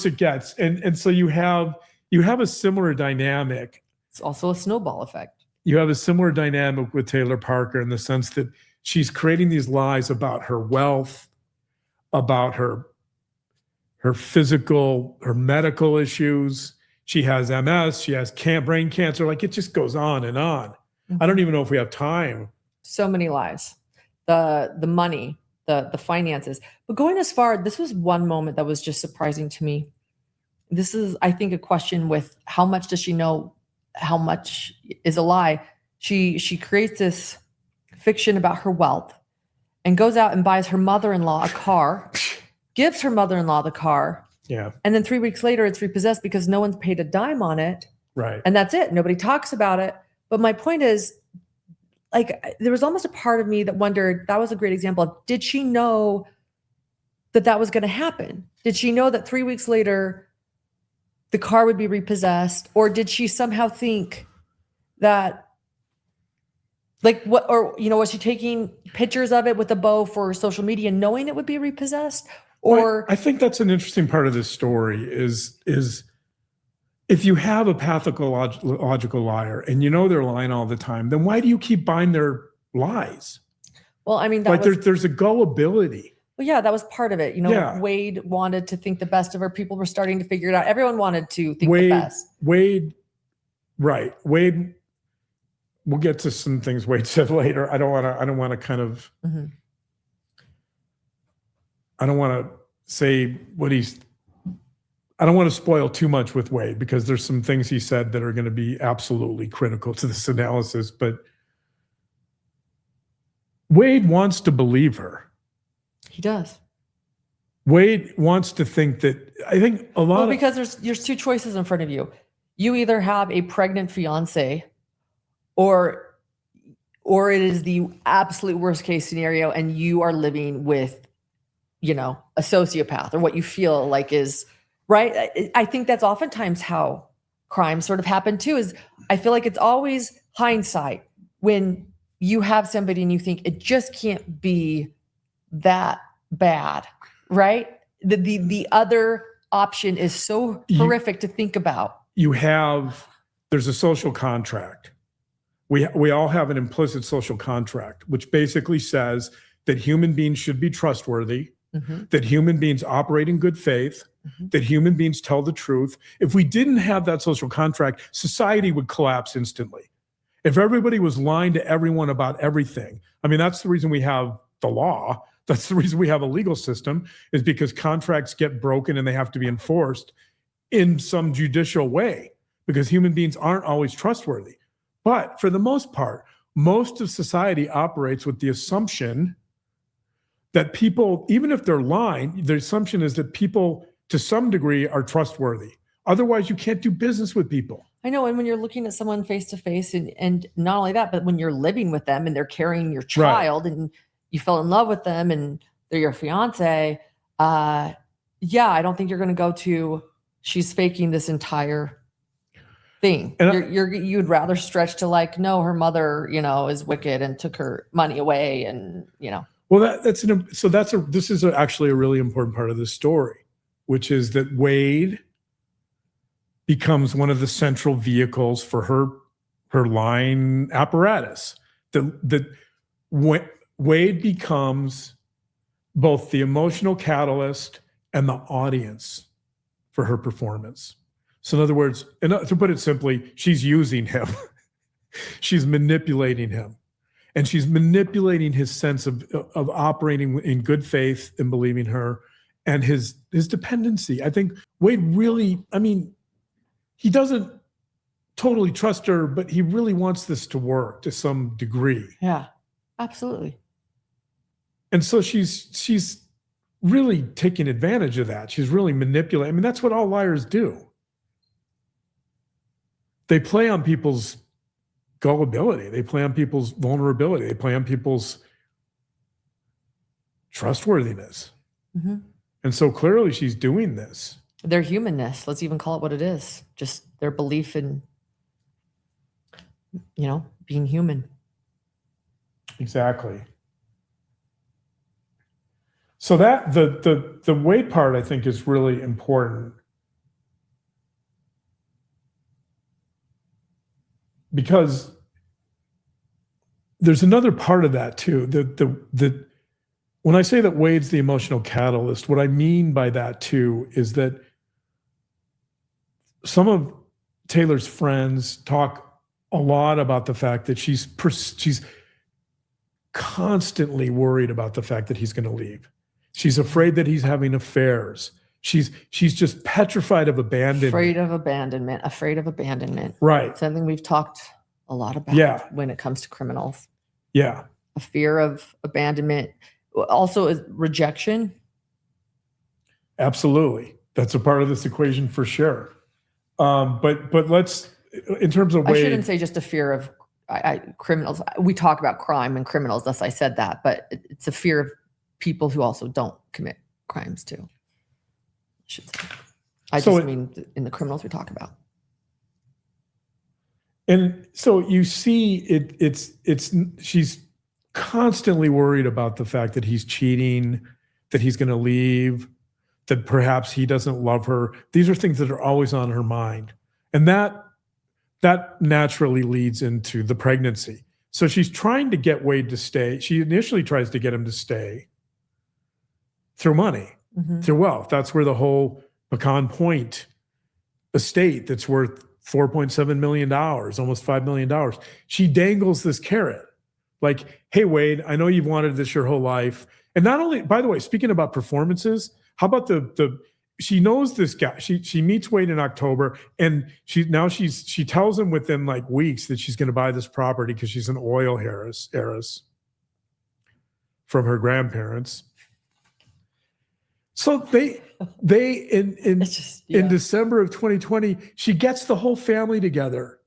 it gets. And so you have a similar dynamic. It's also a snowball effect. You have a similar dynamic with Taylor Parker in the sense that she's creating these lies about her wealth, about her physical, her medical issues. She has MS, she has brain cancer. Like, it just goes on and on. Mm-hmm. I don't even know if we have time. So many lies. The money, the finances. But going as far, this was one moment that was just surprising to me. This is, I think, a question with how much does she know? How much is a lie? She creates this fiction about her wealth and goes out and buys her mother-in-law a car, gives her mother-in-law the car. Yeah. And then 3 weeks later, it's repossessed because no one's paid a dime on it. Right. And that's it. Nobody talks about it. But my point is, like, there was almost a part of me that wondered, that was a great example. Did she know that was going to happen? Did she know that 3 weeks later, the car would be repossessed? Or did she somehow think that, like, what, or, was she taking pictures of it with a bow for social media knowing it would be repossessed? Or I think that's an interesting part of this story is if you have a pathological liar and they're lying all the time, then why do you keep buying their lies? Well, I mean, there's a gullibility. Well, yeah, that was part of it. Yeah. Wade wanted to think the best of her. People were starting to figure it out. Everyone wanted to think the best. Wade, right. Wade, we'll get to some things Wade said later. I don't want to kind of, I don't want to say I don't want to spoil too much with Wade because there's some things he said that are going to be absolutely critical to this analysis, but Wade wants to believe her. He does. Wade wants to think that, I think a lot because there's two choices in front of you. You either have a pregnant fiance or it is the absolute worst case scenario and you are living with, a sociopath or what you feel like is right. I think that's oftentimes how crimes sort of happen too, is I feel like it's always hindsight when you have somebody and you think it just can't be that bad, right? The other option is so horrific to think about. There's a social contract. We all have an implicit social contract, which basically says that human beings should be trustworthy, that human beings operate in good faith, that human beings tell the truth. If we didn't have that social contract, society would collapse instantly. If everybody was lying to everyone about everything, I mean, that's the reason we have the law. That's the reason we have a legal system, is because contracts get broken and they have to be enforced in some judicial way because human beings aren't always trustworthy. But for the most part, most of society operates with the assumption that people, even if they're lying, the assumption is that people to some degree are trustworthy. Otherwise, you can't do business with people. I know. And when you're looking at someone face to face and not only that, but when you're living with them and they're carrying your child and you fell in love with them and they're your fiance, I don't think you're going to go to, she's faking this entire thing. You'd rather stretch to like, no, her mother, is wicked and took her money away and, Well, this is actually a really important part of this story, which is that Wade becomes one of the central vehicles for her lying apparatus. Wade becomes both the emotional catalyst and the audience for her performance. So in other words, to put it simply, she's using him. She's manipulating him. And she's manipulating his sense of operating in good faith and believing her and his dependency. I think Wade really, he doesn't totally trust her, but he really wants this to work to some degree. Yeah, absolutely. And so she's really taking advantage of that. She's really manipulating. That's what all liars do. They play on people's gullibility. They play on people's vulnerability. They play on people's trustworthiness. And so clearly she's doing this. Their humanness, let's even call it what it is. Just their belief in, being human. Exactly. So that the Wade part, I think, is really important. Because there's another part of that too. When I say that Wade's the emotional catalyst, what I mean by that too is that some of Taylor's friends talk a lot about the fact that she's constantly worried about the fact that he's going to leave. She's afraid that he's having affairs. She's just petrified of abandonment. Afraid of abandonment. Right. Something we've talked a lot about when it comes to criminals. Yeah. A fear of abandonment. Also is rejection. Absolutely. That's a part of this equation for sure. But let's, in terms of Wade. I shouldn't say just a fear of criminals. We talk about crime and criminals, thus I said that, but it's a fear of people who also don't commit crimes too. I just mean in the criminals we talk about. And so you see she's constantly worried about the fact that he's cheating, that he's going to leave, that perhaps he doesn't love her. These are things that are always on her mind. And that naturally leads into the pregnancy. So she's trying to get Wade to stay. She initially tries to get him to stay. through money, Mhm. through wealth. That's where the whole Pecan Point estate that's worth $4.7 million, almost $5 million. She dangles this carrot like, hey, Wade, I know you've wanted this your whole life. And not only, by the way, speaking about performances, how about she knows this guy. She meets Wade in October, and she tells him within like weeks that she's going to buy this property because she's an oil heiress from her grandparents. So in December of 2020, she gets the whole family together,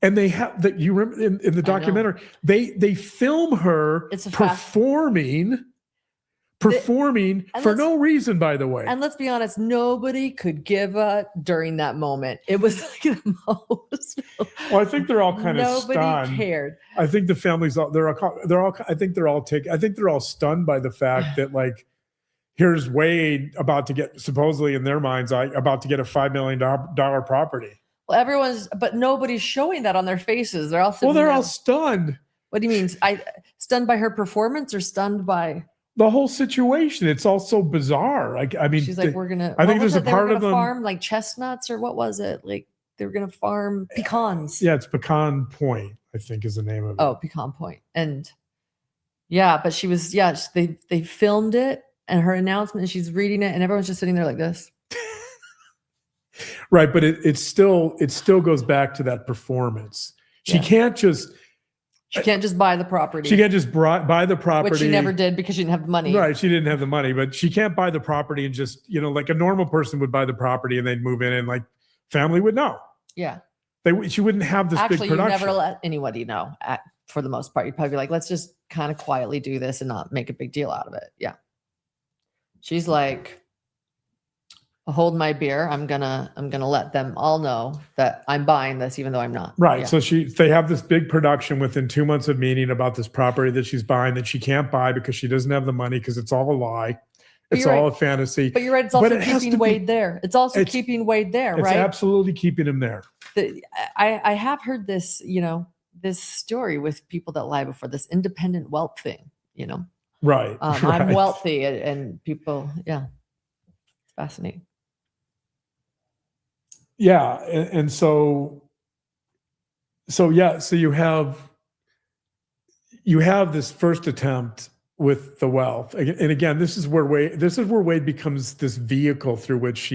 and they have that. You remember in the documentary, they film her performing for no reason, by the way. And let's be honest, nobody could give a during that moment. It was like the most. Well, I think they're all kind of stunned. Nobody cared. I think the families I think they're all stunned by the fact that like, here's Wade about to get, supposedly in their minds, about to get a $5 million property. Well, but nobody's showing that on their faces. They're all all stunned. What do you mean? Stunned by her performance or stunned by the whole situation? It's all so bizarre. Like, I mean, she's like, we're gonna. I think there's a part of them farm like chestnuts, or what was it? Like they were gonna farm pecans. Yeah, it's Pecan Point, I think is the name of it. Oh, Pecan Point, and yeah, but she was they filmed it and her announcement, and she's reading it, and everyone's just sitting there like this. Right, but it still goes back to that performance. She can't just buy the property. She can't just buy the property. Which she never did because she didn't have the money. Right, she didn't have the money, but she can't buy the property and just, like a normal person would buy the property and they'd move in and like family would know. Yeah. She wouldn't have this big production. Actually, you never let anybody know for the most part. You'd probably be like, let's just kind of quietly do this and not make a big deal out of it. Yeah. She's like, hold my beer. I'm gonna let them all know that I'm buying this, even though I'm not. Right. Yeah. So they have this big production within 2 months of meeting about this property that she's buying that she can't buy because she doesn't have the money because it's all a lie. It's all a fantasy. But you're right. It's also keeping Wade there. It's also keeping Wade there, right? It's absolutely keeping him there. I have heard this, this story with people that lie before, this independent wealth thing, Right. I'm wealthy and people, yeah. It's fascinating. Yeah. And so you have this first attempt with the wealth. And again, this is where Wade becomes this vehicle through which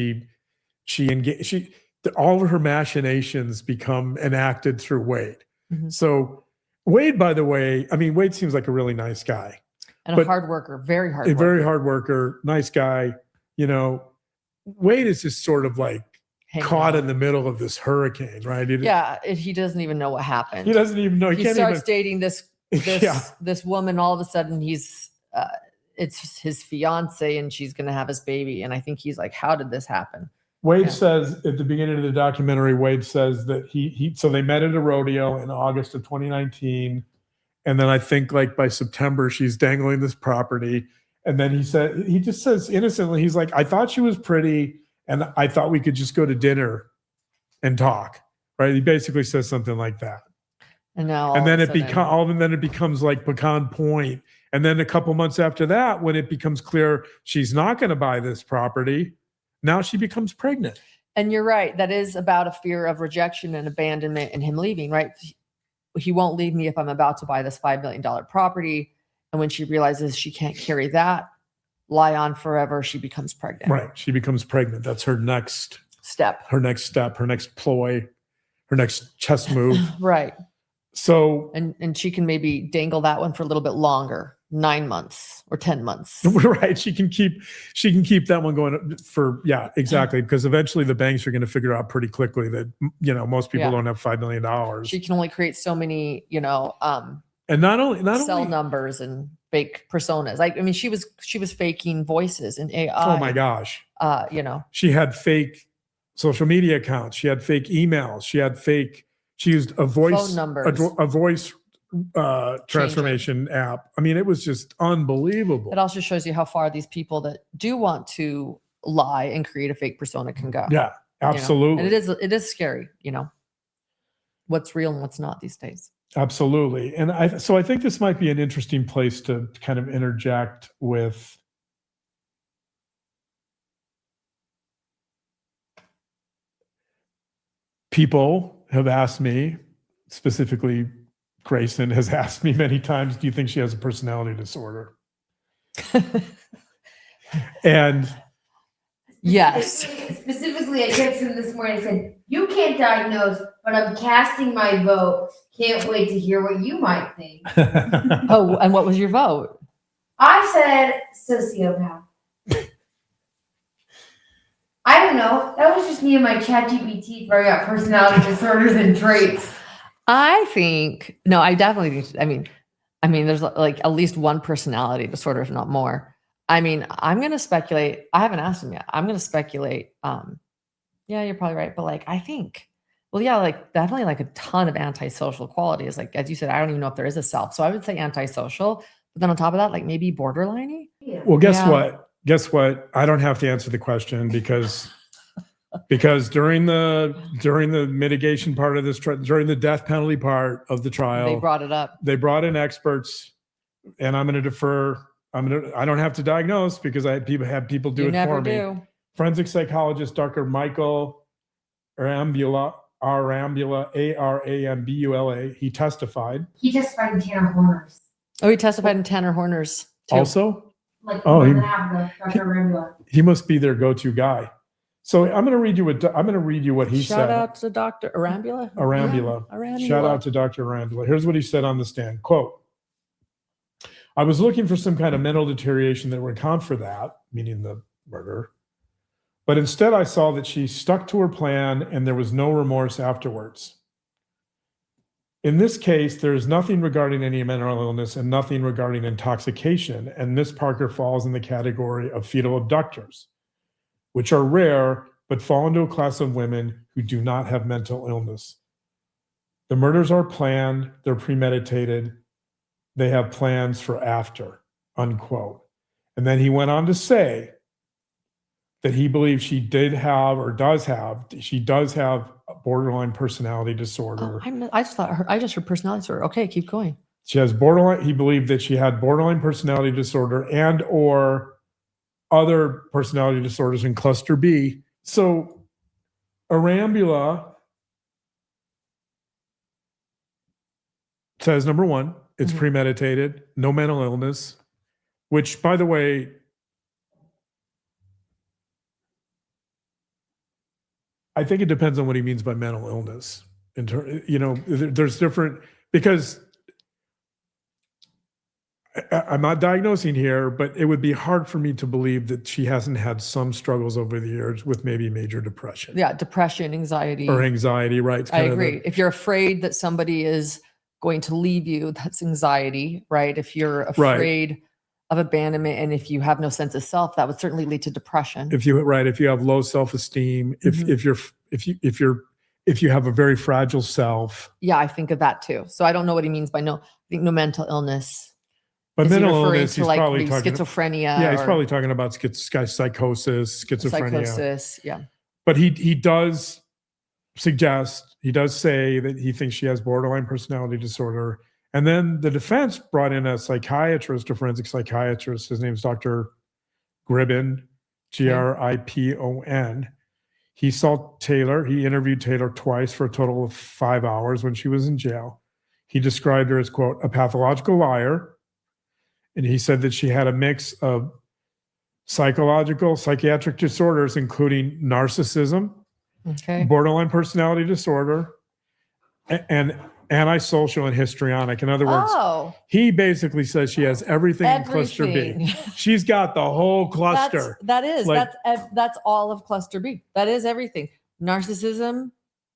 all of her machinations become enacted through Wade. Mm-hmm. So Wade, by the way, Wade seems like a really nice guy. And a hard worker, very hard worker. Very hard worker, nice guy. Wade is just sort of like caught in the middle of this hurricane, right? He doesn't even know what happened. He doesn't even know. He starts dating this woman. All of a sudden, it's his fiance, and she's going to have his baby. And I think he's like, "How did this happen?" Wade says at the beginning of the documentary, Wade says that so they met at a rodeo in August of 2019, and then I think like by September she's dangling this property, and then he just says innocently, he's like, "I thought she was pretty, and I thought we could just go to dinner and talk." Right? He basically says something like that. And now, then it becomes like Pecan Point. And then a couple months after that, when it becomes clear she's not going to buy this property, now she becomes pregnant. And you're right. That is about a fear of rejection and abandonment and him leaving, right? He won't leave me if I'm about to buy this $5 million property. And when she realizes she can't carry that lie on forever, she becomes pregnant. Right. She becomes pregnant. That's her next step, her next ploy, her next chess move. Right. So, and she can maybe dangle that one for a little bit longer, 9 months or 10 months. Right. She can keep that one going for, exactly. Because eventually the banks are going to figure out pretty quickly that, most people don't have $5 million. She can only create so many, and not only cell numbers and fake personas. She was faking voices in AI. Oh my gosh. She had fake social media accounts. She had fake emails. She used a voice, phone numbers. a voice transformation app. It was just unbelievable. It also shows you how far these people that do want to lie and create a fake persona can go. Yeah, absolutely. And it is scary, what's real and what's not these days. Absolutely. And so I think this might be an interesting place to kind of interject with people have asked me, specifically Grayson has asked me many times, do you think she has a personality disorder? And Yes. Specifically, I texted him this morning. I said, "You can't diagnose, but I'm casting my vote. Can't wait to hear what you might think." Oh, and what was your vote? I said sociopath. I don't know. That was just me and my ChatGPT throwing out personality disorders and traits. I think, no, I definitely think, I mean, there's like at least one personality disorder, if not more. I mean, I'm going to speculate. I haven't asked him yet. I'm going to speculate. Yeah, you're probably right. But like, I think, well, yeah, like definitely like a ton of antisocial qualities. Like, as you said, I don't even know if there is a self. So I would say antisocial, but then on top of that, like maybe borderline-y. Yeah. well, guess Yeah. what? Guess what? I don't have to answer the question because during the mitigation part of this, during the death penalty part of the trial, They brought it up. they brought in experts, and I'm going to defer. I don't have to diagnose because I have people do You it never for me. do. Forensic psychologist Dr. Michael Arambula, Arambula. He testified. He testified in Tanner Horners. Oh, he testified in Tanner Horners too. Also, Like Oh, more he- than half of Dr. Arambula. he must be their go-to guy. So I'm going to read you what he Shout said. out to Dr. Arambula. Arambula. Yeah, Arambula. Shout out to Dr. Arambula. Here's what he said on the stand. Quote, I was looking for some kind of mental deterioration that would account for that, meaning the murder. But instead I saw that she stuck to her plan and there was no remorse afterwards. In this case, there is nothing regarding any mental illness and nothing regarding intoxication. And Miss Parker falls in the category of fetal abductors, which are rare, but fall into a class of women who do not have mental illness. The murders are planned, they're premeditated, they have plans for after, unquote. And then he went on to say that he believes she does have a borderline personality disorder. I just heard personality disorder. Okay, keep going. She has borderline, he believed that she had borderline personality disorder and or other personality disorders in cluster B. So Arambula says, number one, it's Mhm. premeditated, no mental illness, which, by the way, I think it depends on what he means by mental illness. There's different, because I'm not diagnosing here, but it would be hard for me to believe that she hasn't had some struggles over the years with maybe major depression. Yeah, depression, anxiety. Or anxiety, right? It's I kind of agree. If you're afraid that somebody is going to leave you, that's anxiety, right? If you're afraid of abandonment and if you have no sense of self, that would certainly lead to depression. If you have low self-esteem, if you have a very fragile self. Yeah, I think of that too. So I don't know what he means by I think no mental illness. But Is he mental referring illness, to he's like probably maybe talking. schizophrenia? Yeah, he's or probably talking about psychosis, schizophrenia. psychosis. Yeah. But he does suggest, he does say that he thinks she has borderline personality disorder. And then the defense brought in a psychiatrist, a forensic psychiatrist. His name's Dr. Gribben, Gripon. He saw Taylor. He interviewed Taylor twice for a total of 5 hours when she was in jail. He described her as, quote, a pathological liar. And he said that she had a mix of psychiatric disorders, including narcissism, Okay. borderline personality disorder, and antisocial and histrionic. In other words, he basically says she has everything in cluster B. Everything. She's got the whole cluster. That's all of cluster B. That is everything. Narcissism,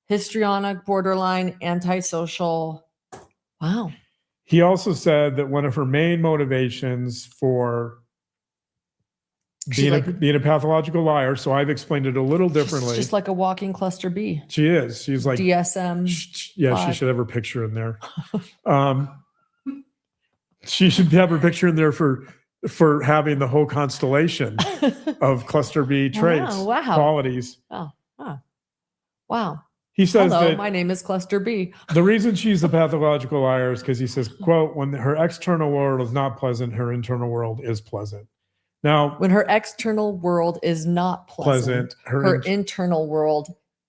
histrionic, borderline, antisocial. Wow. He also said that one of her main motivations for being a pathological liar, so I've explained it a little differently. Just like a walking cluster B. She is. She's like DSM. Yeah, she should have her picture in there. She should have her picture in there for having the whole constellation of cluster B traits, Wow. qualities. Wow. He says Hello, that my name is Cluster B. the reason she's a pathological liar is because he says, quote, when her external world is not pleasant, her internal world is pleasant. Now, When her external world is not pleasant, her internal world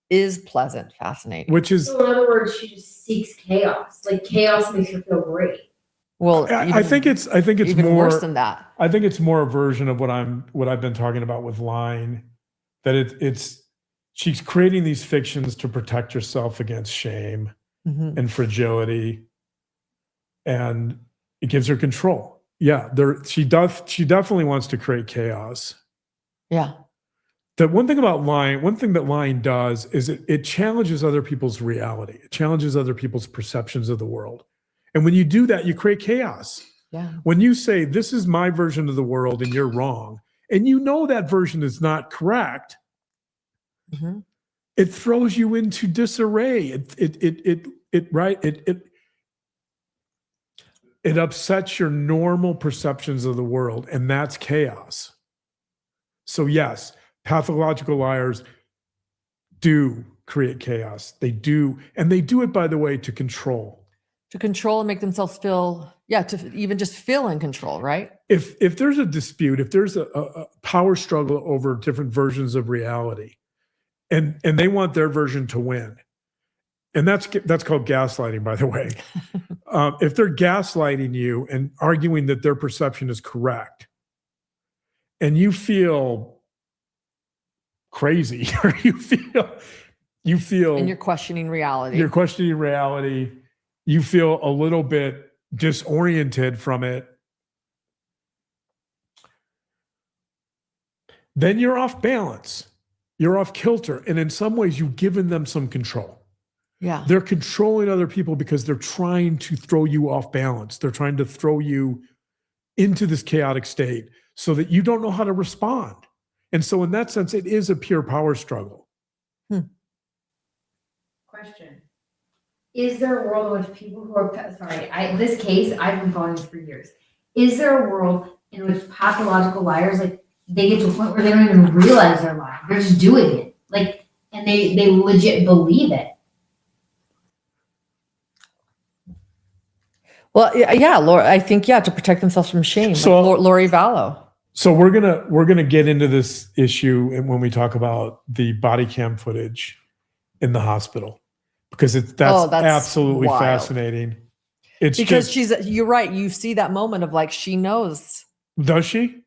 is pleasant, fascinating. which is, So in other words, she just seeks chaos. Like chaos makes her feel great. Well, I think it's even more worse than that. I think it's more a version of what I've been talking about with lying, that it's she's creating these fictions to protect herself against shame Mhm. and fragility, and it gives her control. Yeah, she definitely wants to create chaos. Yeah. The one thing that lying does is it challenges other people's reality. It challenges other people's perceptions of the world. And when you do that, you create chaos. Yeah. When you say, this is my version of the world and you're wrong, and you know that version is not correct, Mhm. it throws you into disarray. It upsets your normal perceptions of the world, and that's chaos. So yes, pathological liars do create chaos. They do, and they do it, by the way, to control. To control and make themselves feel, to even just feel in control, right? If there's a dispute, if there's a power struggle over different versions of reality, and they want their version to win, and that's called gaslighting, by the way. If they're gaslighting you and arguing that their perception is correct, and you feel crazy, or you feel, And you're questioning reality. you're questioning reality, you feel a little bit disoriented from it, then you're off balance. You're off kilter. And in some ways, you've given them some control. Yeah. They're controlling other people because they're trying to throw you off balance. They're trying to throw you into this chaotic state so that you don't know how to respond. And so in that sense, it is a pure power struggle. Question. Is there a world in which people who are, this case, I've been following this for years. Is there a world in which pathological liars, like, they get to a point where they don't even realize they're lying. They're just doing it. Like, and they legit believe it. Well, yeah, Laura, I think, to protect themselves from shame. So- like Lori Vallow. So we're gonna get into this issue when we talk about the body cam footage in the hospital, because that's absolutely wild. fascinating. It's Because just, you're right. You see that moment of like, she knows. does she?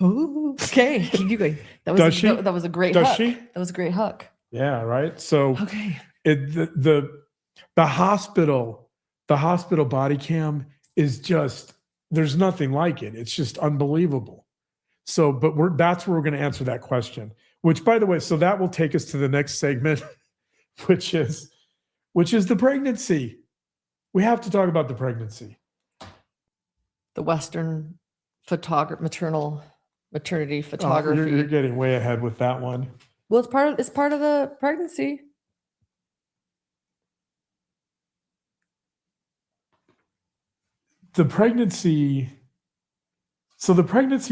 Ooh, okay, keep going. That was Does she? That was a great Does hook. she? That was a great hook. Yeah, right. So Okay. the hospital body cam is just, there's nothing like it. It's just unbelievable. So, but that's where we're going to answer that question, which, by the way, so that will take us to the next segment, which is the pregnancy. We have to talk about the pregnancy. The Western maternity Oh, photography. you're getting way ahead with that one. Well, it's part of the pregnancy. The pregnancy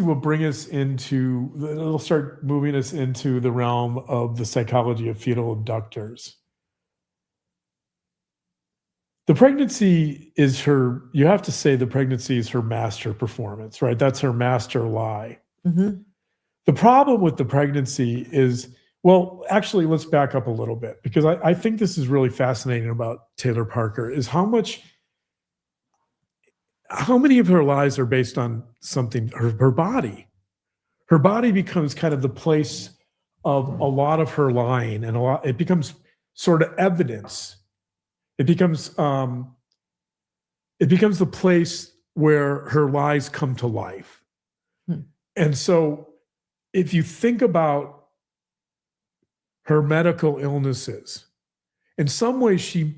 will bring us into, it'll start moving us into the realm of the psychology of fetal abductors. The pregnancy is you have to say the pregnancy is her master performance, right? That's her master lie. Mm-hmm. The problem with the pregnancy is, well, actually, let's back up a little bit, because I think this is really fascinating about Taylor Parker, is how many of her lies are based on something, her body. Her body becomes kind of the place of a lot of her lying, and it becomes sort of evidence. It becomes the place where her lies come to life. And so if you think about her medical illnesses, in some ways she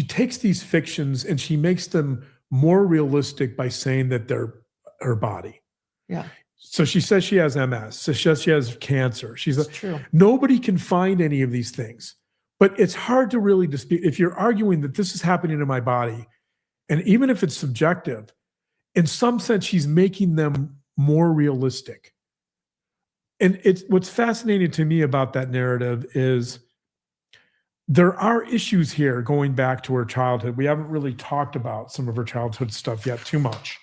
takes these fictions and she makes them more realistic by saying that they're her body. Yeah. So she says she has MS. So she says she has cancer. It's true. Nobody can find any of these things, but it's hard to really dispute. If you're arguing that this is happening in my body, and even if it's subjective, in some sense, she's making them more realistic. And what's fascinating to me about that narrative is there are issues here going back to her childhood. We haven't really talked about some of her childhood stuff yet too much,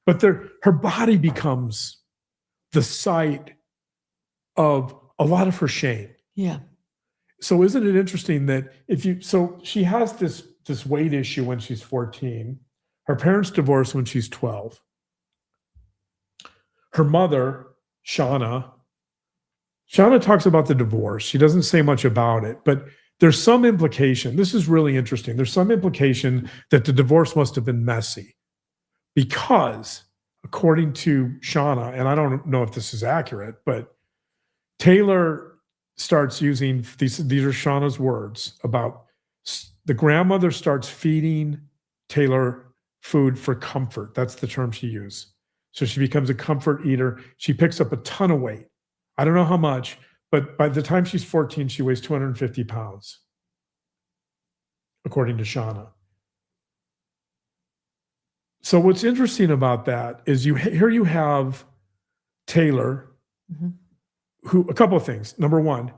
but her body becomes the site of a lot of her shame. Yeah. So isn't it interesting that so she has this weight issue when she's 14. Her parents divorce when she's 12. Her mother, Shauna talks about the divorce. She doesn't say much about it, but there's some implication. This is really interesting. There's some implication that the divorce must have been messy because, according to Shauna, and I don't know if this is accurate, but Taylor starts using these are Shauna's words about the grandmother starts feeding Taylor food for comfort. That's the term she used. So she becomes a comfort eater. She picks up a ton of weight. I don't know how much, but by the time she's 14, she weighs 250 pounds, according to Shauna. So what's interesting about that is here you have Taylor, who, a couple of things. Number one,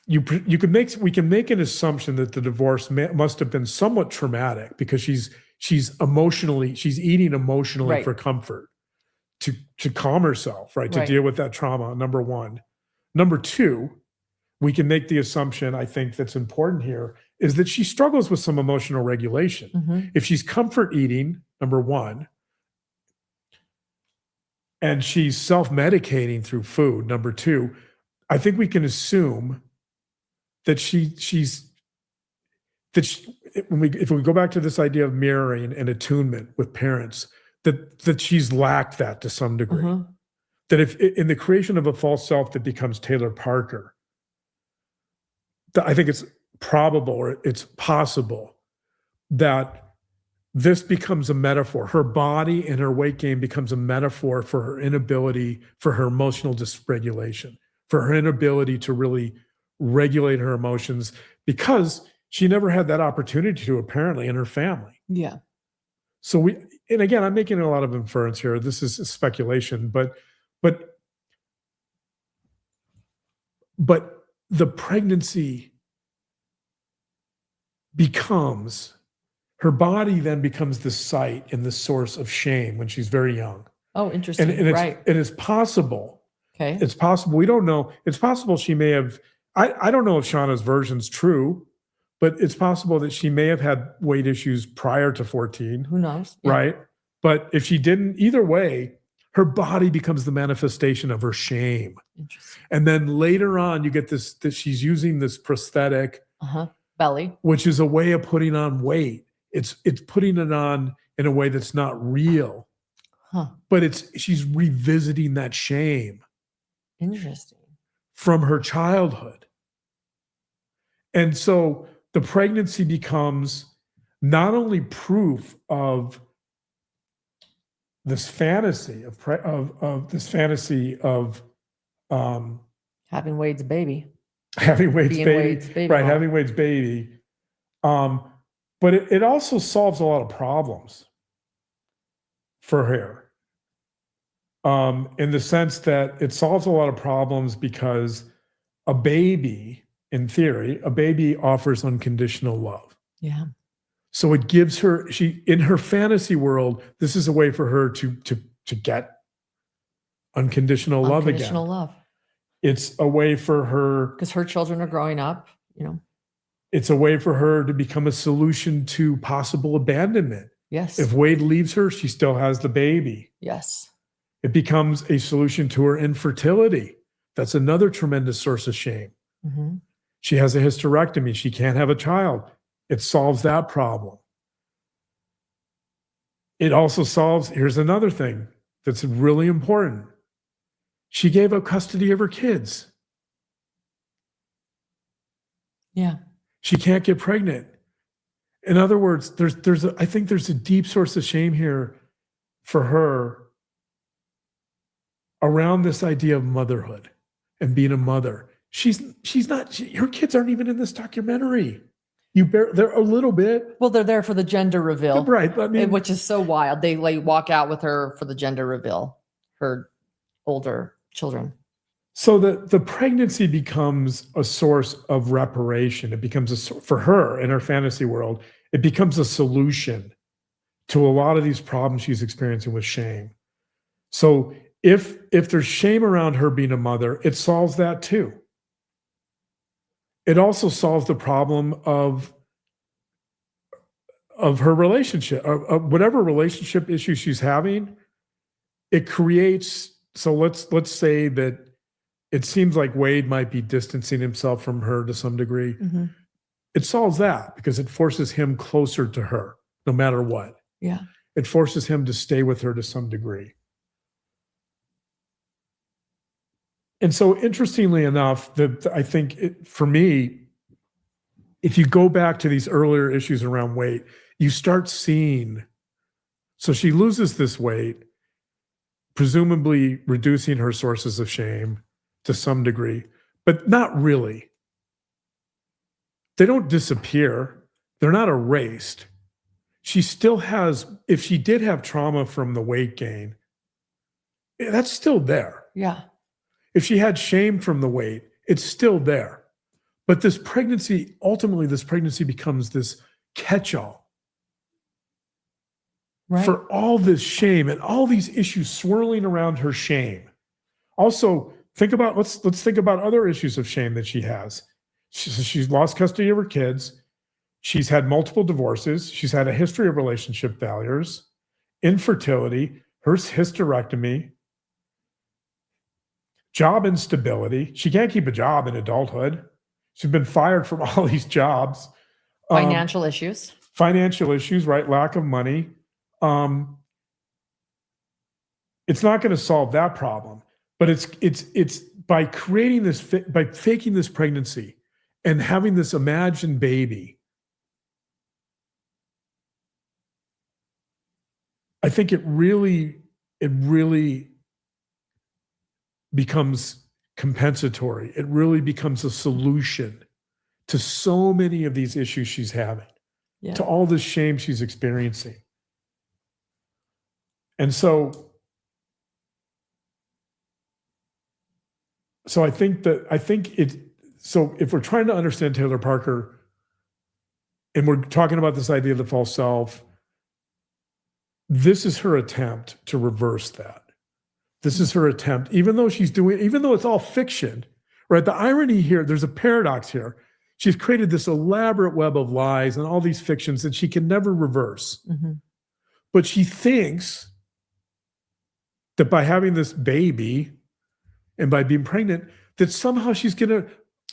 we can make an assumption that the divorce must have been somewhat traumatic because she's eating emotionally Right. for comfort to calm herself, right? To Right. deal with that trauma, number one. Number two, we can make the assumption, I think that's important here, is that she struggles with some emotional regulation. Mhm. If she's comfort eating, number one, and she's self-medicating through food, number two, I think we can assume that if we go back to this idea of mirroring and attunement with parents, that she's lacked that to some degree. Mhm. That if in the creation of a false self that becomes Taylor Parker, I think it's probable or it's possible that this becomes a metaphor. Her body and her weight gain becomes a metaphor for her inability, for her emotional dysregulation, for her inability to really regulate her emotions because she never had that opportunity to, apparently, in her family. Yeah. So and again, I'm making a lot of inference here. This is speculation, but the pregnancy her body then becomes the site and the source of shame when she's very young. Oh, interesting. Right. And it's possible. Okay. It's possible. We don't know. It's possible she may have, I don't know if Shauna's version's true, but it's possible that she may have had weight issues prior to 14. Who knows? Yeah. Right? But if she didn't, either way, her body becomes the manifestation of her shame. Interesting. And then later on, you get this that she's using this prosthetic, Belly. which is a way of putting on weight. It's putting it on in a way that's not real. But she's revisiting that shame. Interesting. From her childhood. And so the pregnancy becomes not only proof of this fantasy of Having Wade's baby. Having Wade's Being baby, Wade's baby right? mom. Having Wade's baby, but it also solves a lot of problems for her, in the sense that it solves a lot of problems because a baby, in theory, offers unconditional love. Yeah. So it gives her, in her fantasy world, this is a way for her to get unconditional love again. Unconditional love. It's a way for her, Because her children are growing up, it's a way for her to become a solution to possible abandonment. Yes. If Wade leaves her, she still has the baby. Yes. It becomes a solution to her infertility. That's another tremendous source of shame. Mm-hmm. She has a hysterectomy. She can't have a child. It solves that problem. It also solves, here's another thing that's really important. She gave up custody of her kids. Yeah. She can't get pregnant. In other words, I think there's a deep source of shame here for her around this idea of motherhood and being a mother. Her kids aren't even in this documentary. They're a little bit. Well, they're there for the gender reveal. Right. I mean, Which is so wild. They walk out with her for the gender reveal, her older children. so the pregnancy becomes a source of reparation. It becomes for her in her fantasy world, it becomes a solution to a lot of these problems she's experiencing with shame. So if there's shame around her being a mother, it solves that too. It also solves the problem of her relationship, of whatever relationship issue she's having. It creates, so let's say that it seems like Wade might be distancing himself from her to some degree. Mhm. It solves that because it forces him closer to her, no matter what. Yeah. It forces him to stay with her to some degree. And so, interestingly enough, I think for me, if you go back to these earlier issues around weight, you start seeing, so she loses this weight, presumably reducing her sources of shame to some degree, but not really. They don't disappear. They're not erased. She still has, if she did have trauma from the weight gain, that's still there. Yeah. If she had shame from the weight, it's still there. But this pregnancy, ultimately, this pregnancy becomes this catch-all Right. for all this shame and all these issues swirling around her shame. Also, let's think about other issues of shame that she has. She's lost custody of her kids. She's had multiple divorces. She's had a history of relationship failures, infertility, her hysterectomy, job instability. She can't keep a job in adulthood. She's been fired from all these jobs. Financial issues. Financial issues, right? Lack of money. It's not going to solve that problem, but it's by creating this, by faking this pregnancy and having this imagined baby. I think it really becomes compensatory. It really becomes a solution to so many of these issues she's having, to all this shame she's experiencing. And so I think if we're trying to understand Taylor Parker and we're talking about this idea of the false self, this is her attempt to reverse that. This is her attempt, even though it's all fiction, right? The irony here, there's a paradox here. She's created this elaborate web of lies and all these fictions that she can never reverse. Mm-hmm. But she thinks that by having this baby and by being pregnant, that somehow she's going to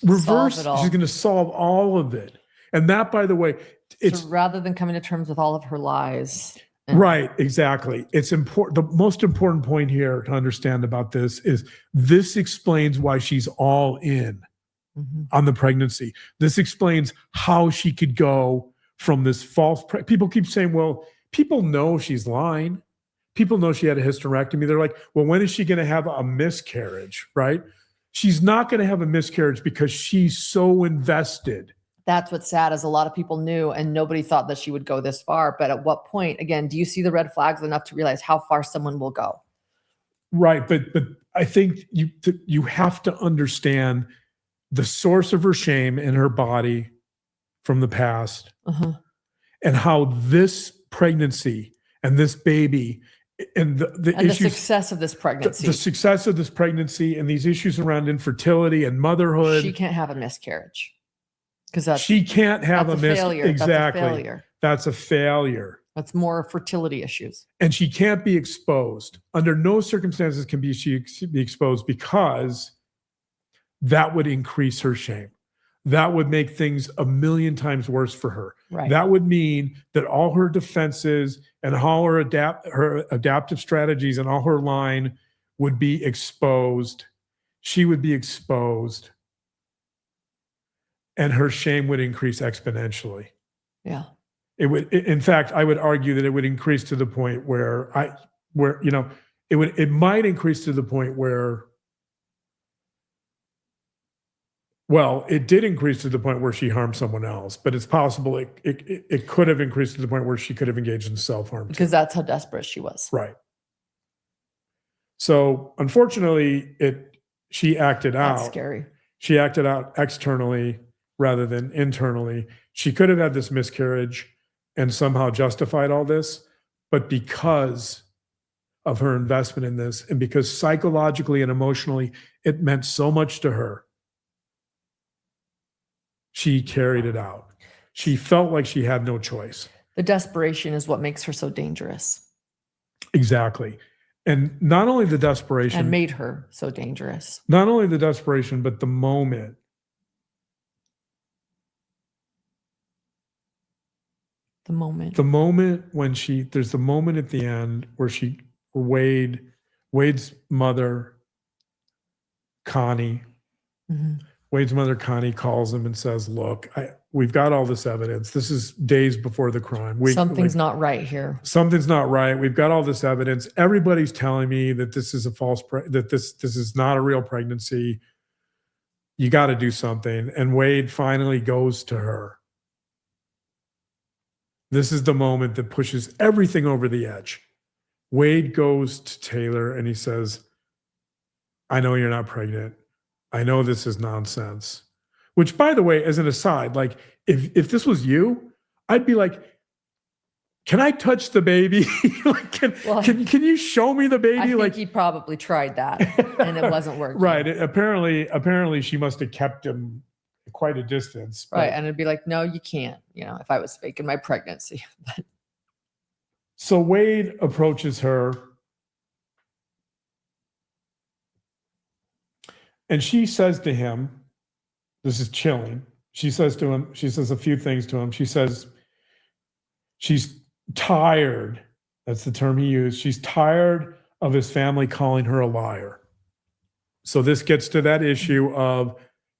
reverse, she's going to solve all of it. And that, by the way, it's so rather than coming to terms with all of her lies. Right, exactly. It's important. The most important point here to understand about this is this explains why she's all in on the pregnancy. This explains how she could go from this false. People keep saying, well, people know she's lying. People know she had a hysterectomy. They're like, well, when is she going to have a miscarriage, right? She's not going to have a miscarriage because she's so invested. That's what's sad is a lot of people knew and nobody thought that she would go this far. But at what point, again, do you see the red flags enough to realize how far someone will go? Right. But I think you have to understand the source of her shame in her body from the past and how this pregnancy and this baby and the issues, the success of this pregnancy, the success of this pregnancy and these issues around infertility and motherhood. She can't have a miscarriage. Because she can't have a failure. Exactly. That's a failure. That's a failure. That's more fertility issues. And she can't be exposed. Under no circumstances can she be exposed because that would increase her shame. That would make things a million times worse for her. Right. That would mean that all her defenses and all her adaptive strategies and all her line would be exposed. She would be exposed. And her shame would increase exponentially. Yeah. In fact, I would argue that it would increase to the point where it might increase to the point where, well, it did increase to the point where she harmed someone else, but it's possible it could have increased to the point where she could have engaged in self-harm. Because that's how desperate she was. Right. So unfortunately, she acted out. That's scary. She acted out externally rather than internally. She could have had this miscarriage and somehow justified all this, but because of her investment in this. And because psychologically and emotionally, it meant so much to her, she carried it out. She felt like she had no choice. The desperation is what makes her so dangerous Exactly. And not only the desperation, and made her so dangerous. not only the desperation, but the moment. The moment. The moment when there's the moment at the end where Wade's mother, Connie, Mhm. Wade's mother, Connie, calls him and says, look, we've got all this evidence. This is days before the crime. Something's not right here. Something's not right. We've got all this evidence. Everybody's telling me that this is a that this is not a real pregnancy. You got to do something. And Wade finally goes to her. This is the moment that pushes everything over the edge. Wade goes to Taylor and he says, I know you're not pregnant. I know this is nonsense. Which, by the way, as an aside, like if this was you, I'd be like, can I touch the baby? Like, can you show me the baby? I think like he probably tried that and it wasn't working. Right. Apparently she must have kept him quite a distance. Right. And it'd be like, no, you can't, if I was faking my pregnancy. So Wade approaches her and she says to him, this is chilling. She says a few things to him. She says she's tired. That's the term he used. She's tired of his family calling her a liar. So this gets to that issue of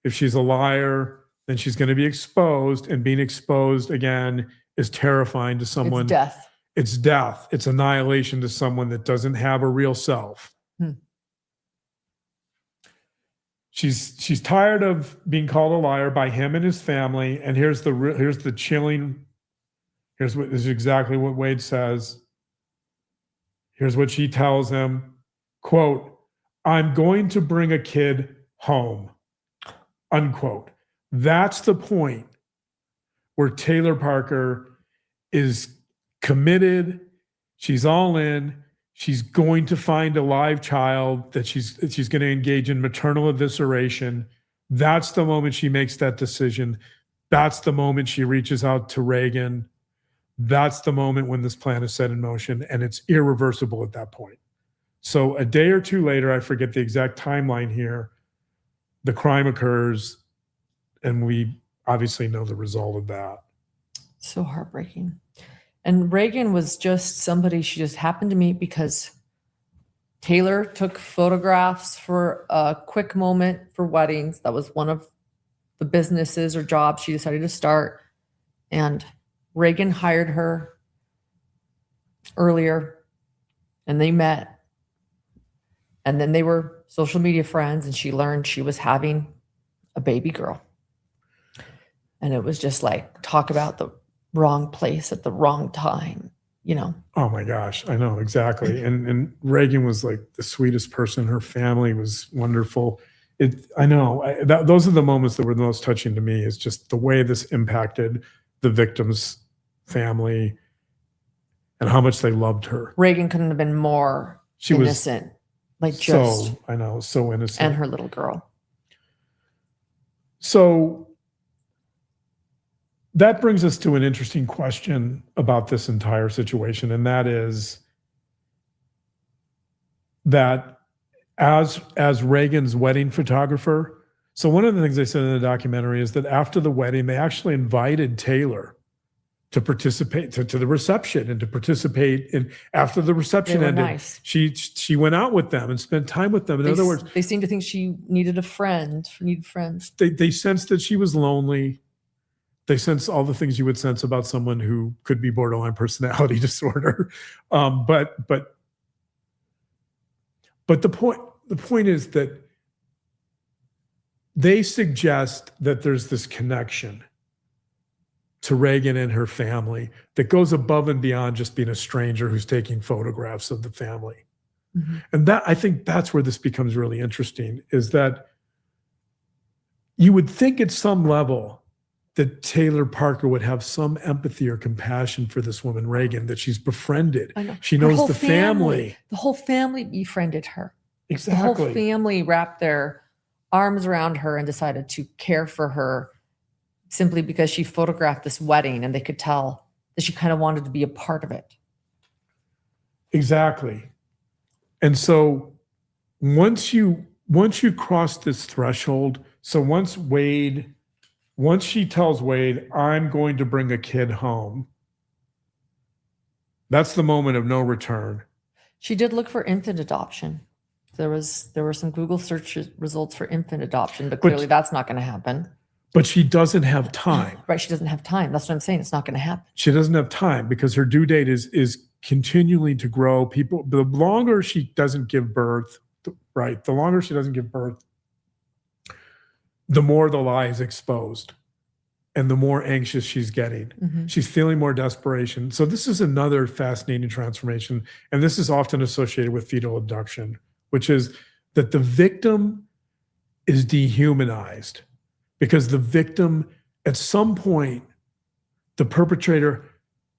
if she's a liar, then she's going to be exposed, and being exposed again is terrifying to someone. It's death. It's death. It's annihilation to someone that doesn't have a real self. She's tired of being called a liar by him and his family. And here's the chilling. This is exactly what Wade says. Here's what she tells him, quote, I'm going to bring a kid home, unquote. That's the point where Taylor Parker is committed. She's all in. She's going to find a live child that she's going to engage in maternal evisceration. That's the moment she makes that decision. That's the moment she reaches out to Reagan. That's the moment when this plan is set in motion, and it's irreversible at that point. So a day or two later, I forget the exact timeline here, the crime occurs, and we obviously know the result of that. So heartbreaking. And Reagan was just somebody she just happened to meet because Taylor took photographs for a quick moment for weddings. That was one of the businesses or jobs she decided to start. And Reagan hired her earlier and they met. And then they were social media friends and she learned she was having a baby girl. And it was just like, talk about the wrong place at the wrong time, Oh my gosh, I know, exactly. And Reagan was like the sweetest person. Her family was wonderful. I know, those are the moments that were the most touching to me, is just the way this impacted the victim's family and how much they loved her. Reagan couldn't have been more innocent. So innocent. And her little girl. So that brings us to an interesting question about this entire situation, and that is that as Reagan's wedding photographer, so one of the things they said in the documentary is that after the wedding, they actually invited Taylor to participate to the reception and to participate in. After the reception ended, nice. She went out with them and spent time with them. In other words, they seemed to think she needed needed friends. They sensed that she was lonely. They sense all the things you would sense about someone who could be borderline personality disorder. But the point is that they suggest that there's this connection to Reagan and her family that goes above and beyond just being a stranger who's taking photographs of the family. Mm-hmm. And I think that's where this becomes really interesting, is that you would think at some level that Taylor Parker would have some empathy or compassion for this woman, Reagan, that she's befriended. I know. She Her knows whole the family. The whole family befriended her. The Exactly. whole family wrapped their arms around her and decided to care for her simply because she photographed this wedding and they could tell that she kind of wanted to be a part of it. Exactly. And so once you cross this threshold, so once she tells Wade, I'm going to bring a kid home, that's the moment of no return. She did look for infant adoption. There were some Google search results for infant adoption, but clearly that's not going to happen. But she doesn't have time. Right, she doesn't have time. That's what I'm saying. It's not going to happen. She doesn't have time because her due date is continuing to grow. The longer she doesn't give birth, right? The longer she doesn't give birth, the more the lie is exposed and the more anxious she's getting. Mm-hmm. She's feeling more desperation. So this is another fascinating transformation. And this is often associated with fetal abduction, which is that the victim is dehumanized because the victim, at some point, the perpetrator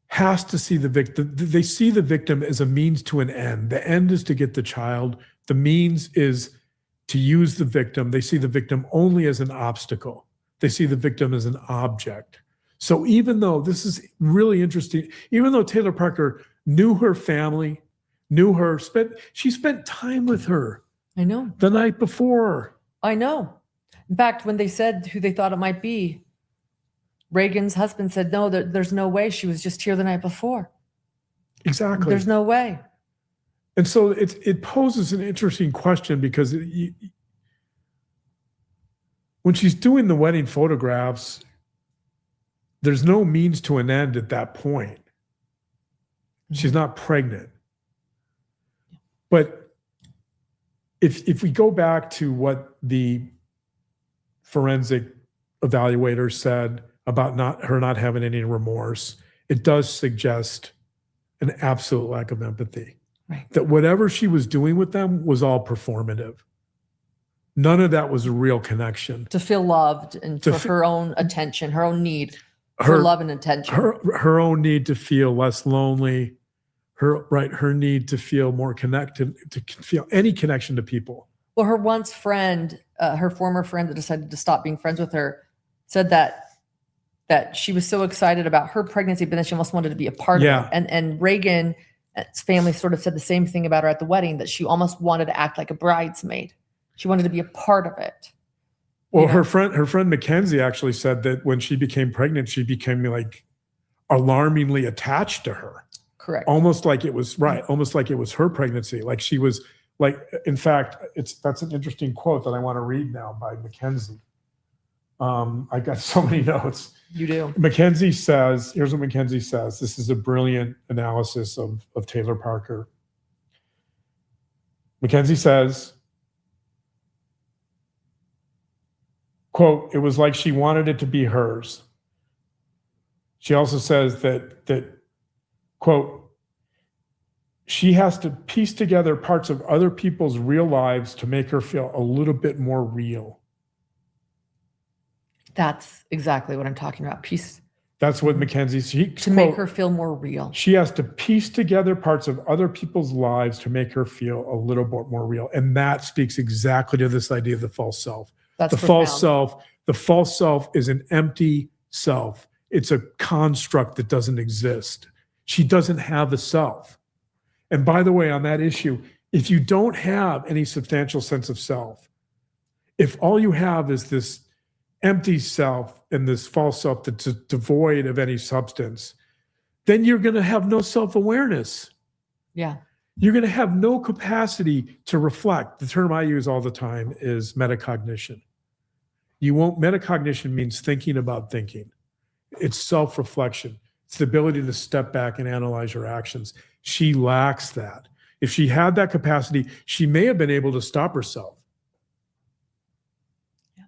has to see the victim. They see the victim as a means to an end. The end is to get the child. The means is to use the victim. They see the victim only as an obstacle. They see the victim as an object. So even though this is really interesting, even though Taylor Parker knew her family, she spent time with her. I know. The night before. I know. In fact, when they said who they thought it might be, Reagan's husband said, no, there's no way. She was just here the night before. Exactly. There's no way. And so it poses an interesting question because when she's doing the wedding photographs, there's no means to an end at that point. She's not pregnant. But if we go back to what the forensic evaluator said about her not having any remorse, it does suggest an absolute lack of empathy. Right. That whatever she was doing with them was all performative. None of that was a real connection. To feel loved and for her own attention, her own need for Her love and attention. Her own need to feel less lonely, her need to feel more connected, to feel any connection to people. Well, her once friend, her former friend that decided to stop being friends with her, said that she was so excited about her pregnancy, but then she almost wanted to be a part of it. And Reagan's family sort of said the same thing about her at the wedding, that she almost wanted to act like a bridesmaid. She wanted to be a part of it. Well, her friend Mackenzie actually said that when she became pregnant, she became like alarmingly attached to her. Correct. Almost like it was almost like it was her pregnancy. Like she was like, in fact, that's an interesting quote that I want to read now by Mackenzie. I got so many notes. You do. Mackenzie says, here's what Mackenzie says. This is a brilliant analysis of Taylor Parker. Mackenzie says, quote, it was like she wanted it to be hers. She also says that quote, she has to piece together parts of other people's real lives to make her feel a little bit more real. That's exactly what I'm talking about. That's what Mackenzie, to make her feel more real. She has to piece together parts of other people's lives to make her feel a little bit more real. And that speaks exactly to this idea of the false self. That's the false self. The false self is an empty self. It's a construct that doesn't exist. She doesn't have a self. And by the way, on that issue, if you don't have any substantial sense of self, if all you have is this empty self and this false self that's devoid of any substance, then you're going to have no self-awareness. Yeah. You're going to have no capacity to reflect. The term I use all the time is metacognition. Metacognition means thinking about thinking. It's self-reflection. It's the ability to step back and analyze your actions. She lacks that. If she had that capacity, she may have been able to stop herself. Yeah.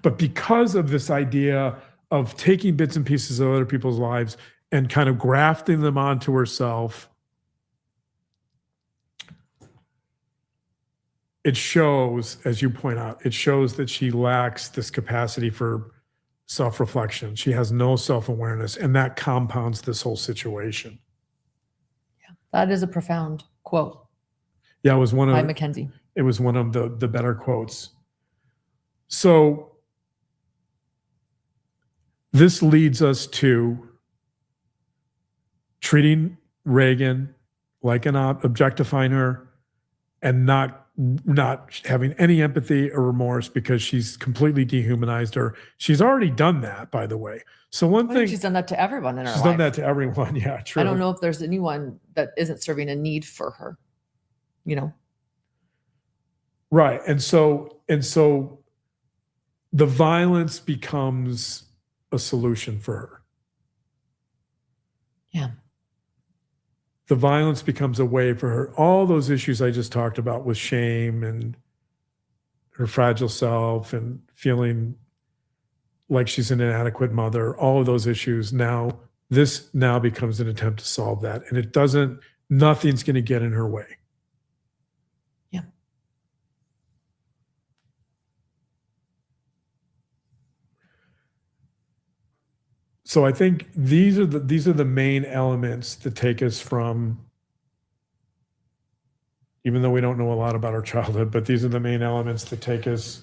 But because of this idea of taking bits and pieces of other people's lives and kind of grafting them onto herself, it shows, as you point out, it shows that she lacks this capacity for self-reflection. She has no self-awareness, and that compounds this whole situation. That is a profound quote Yeah, it was one by of Mackenzie. it was one of the better quotes. So this leads us to treating Reagan like an objectifying her, and not having any empathy or remorse because she's completely dehumanized her. She's already done that, by the way. So one I think thing, she's done that to everyone in her she's life. done that to everyone. Yeah, true. I don't know if there's anyone that isn't serving a need for her, you know? Right. And so the violence becomes a solution for her. Yeah. The violence becomes a way for her. All those issues I just talked about with shame and her fragile self and feeling like she's an inadequate mother, all of those issues this now becomes an attempt to solve that. And nothing's going to get in her way. Yeah. So I think these are the main elements that take us from, even though we don't know a lot about our childhood, but these are the main elements that take us,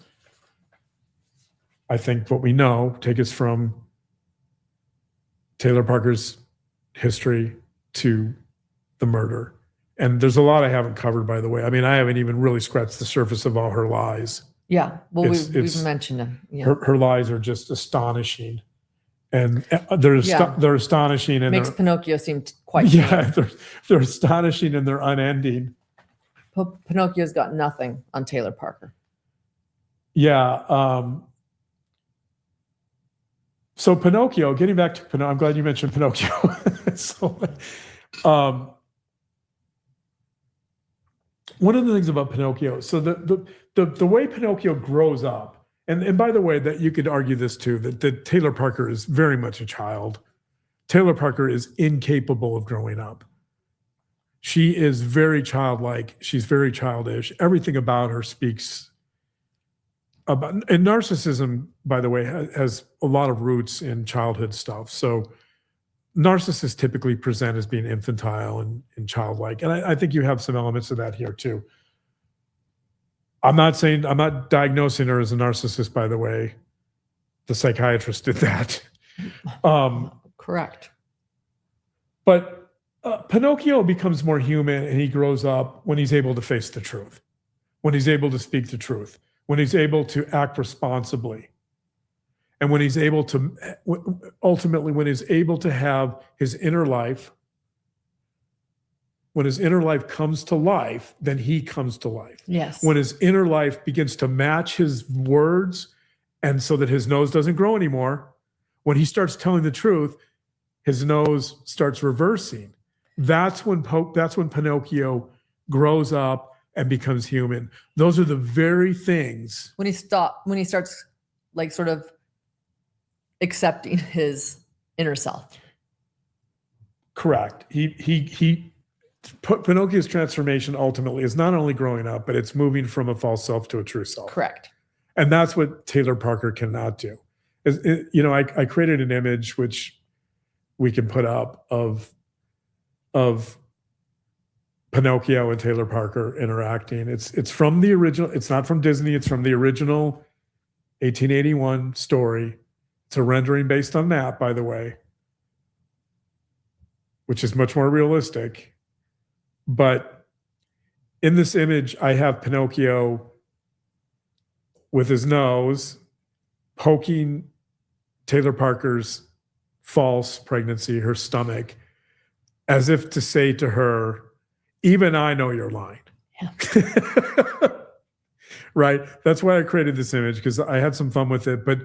I think what we know, take us from Taylor Parker's history to the murder. And there's a lot I haven't covered, by the way. I mean, I haven't even really scratched the surface of all her lies. Yeah. Well, It's- we've mentioned them. Yeah. Her lies are just astonishing. And they're astonishing, and Makes Pinocchio seem quite they're astonishing, and they're unending. Pinocchio's got nothing on Taylor Parker. Yeah. So Pinocchio, getting back to Pinocchio, I'm glad you mentioned Pinocchio. So, one of the things about Pinocchio, so the way Pinocchio grows up, and by the way, that you could argue this too, that Taylor Parker is very much a child. Taylor Parker is incapable of growing up. She is very childlike. She's very childish. Everything about her speaks about, and narcissism, by the way, has a lot of roots in childhood stuff. So narcissists typically present as being infantile and childlike. And I think you have some elements of that here too. I'm not diagnosing her as a narcissist, by the way. The psychiatrist did that. Correct. But Pinocchio becomes more human, and he grows up when he's able to face the truth, when he's able to speak the truth, when he's able to act responsibly, and when he's able to, ultimately, when he's able to have his inner life. When his inner life comes to life, then he comes to life. Yes. When his inner life begins to match his words, and so that his nose doesn't grow anymore, when he starts telling the truth, his nose starts reversing. That's when Pinocchio grows up and becomes human. Those are the very things. When he starts like sort of accepting his inner self. Correct. Pinocchio's transformation ultimately is not only growing up, but it's moving from a false self to a true self. Correct. And that's what Taylor Parker cannot do. I created an image which we can put up of Pinocchio and Taylor Parker interacting. It's from the original. It's not from Disney. It's from the original 1881 story. It's a rendering based on that, by the way, which is much more realistic. But in this image, I have Pinocchio with his nose poking Taylor Parker's false pregnancy, her stomach, as if to say to her, even I know you're lying. Yeah. Right? That's why I created this image, because I had some fun with it. But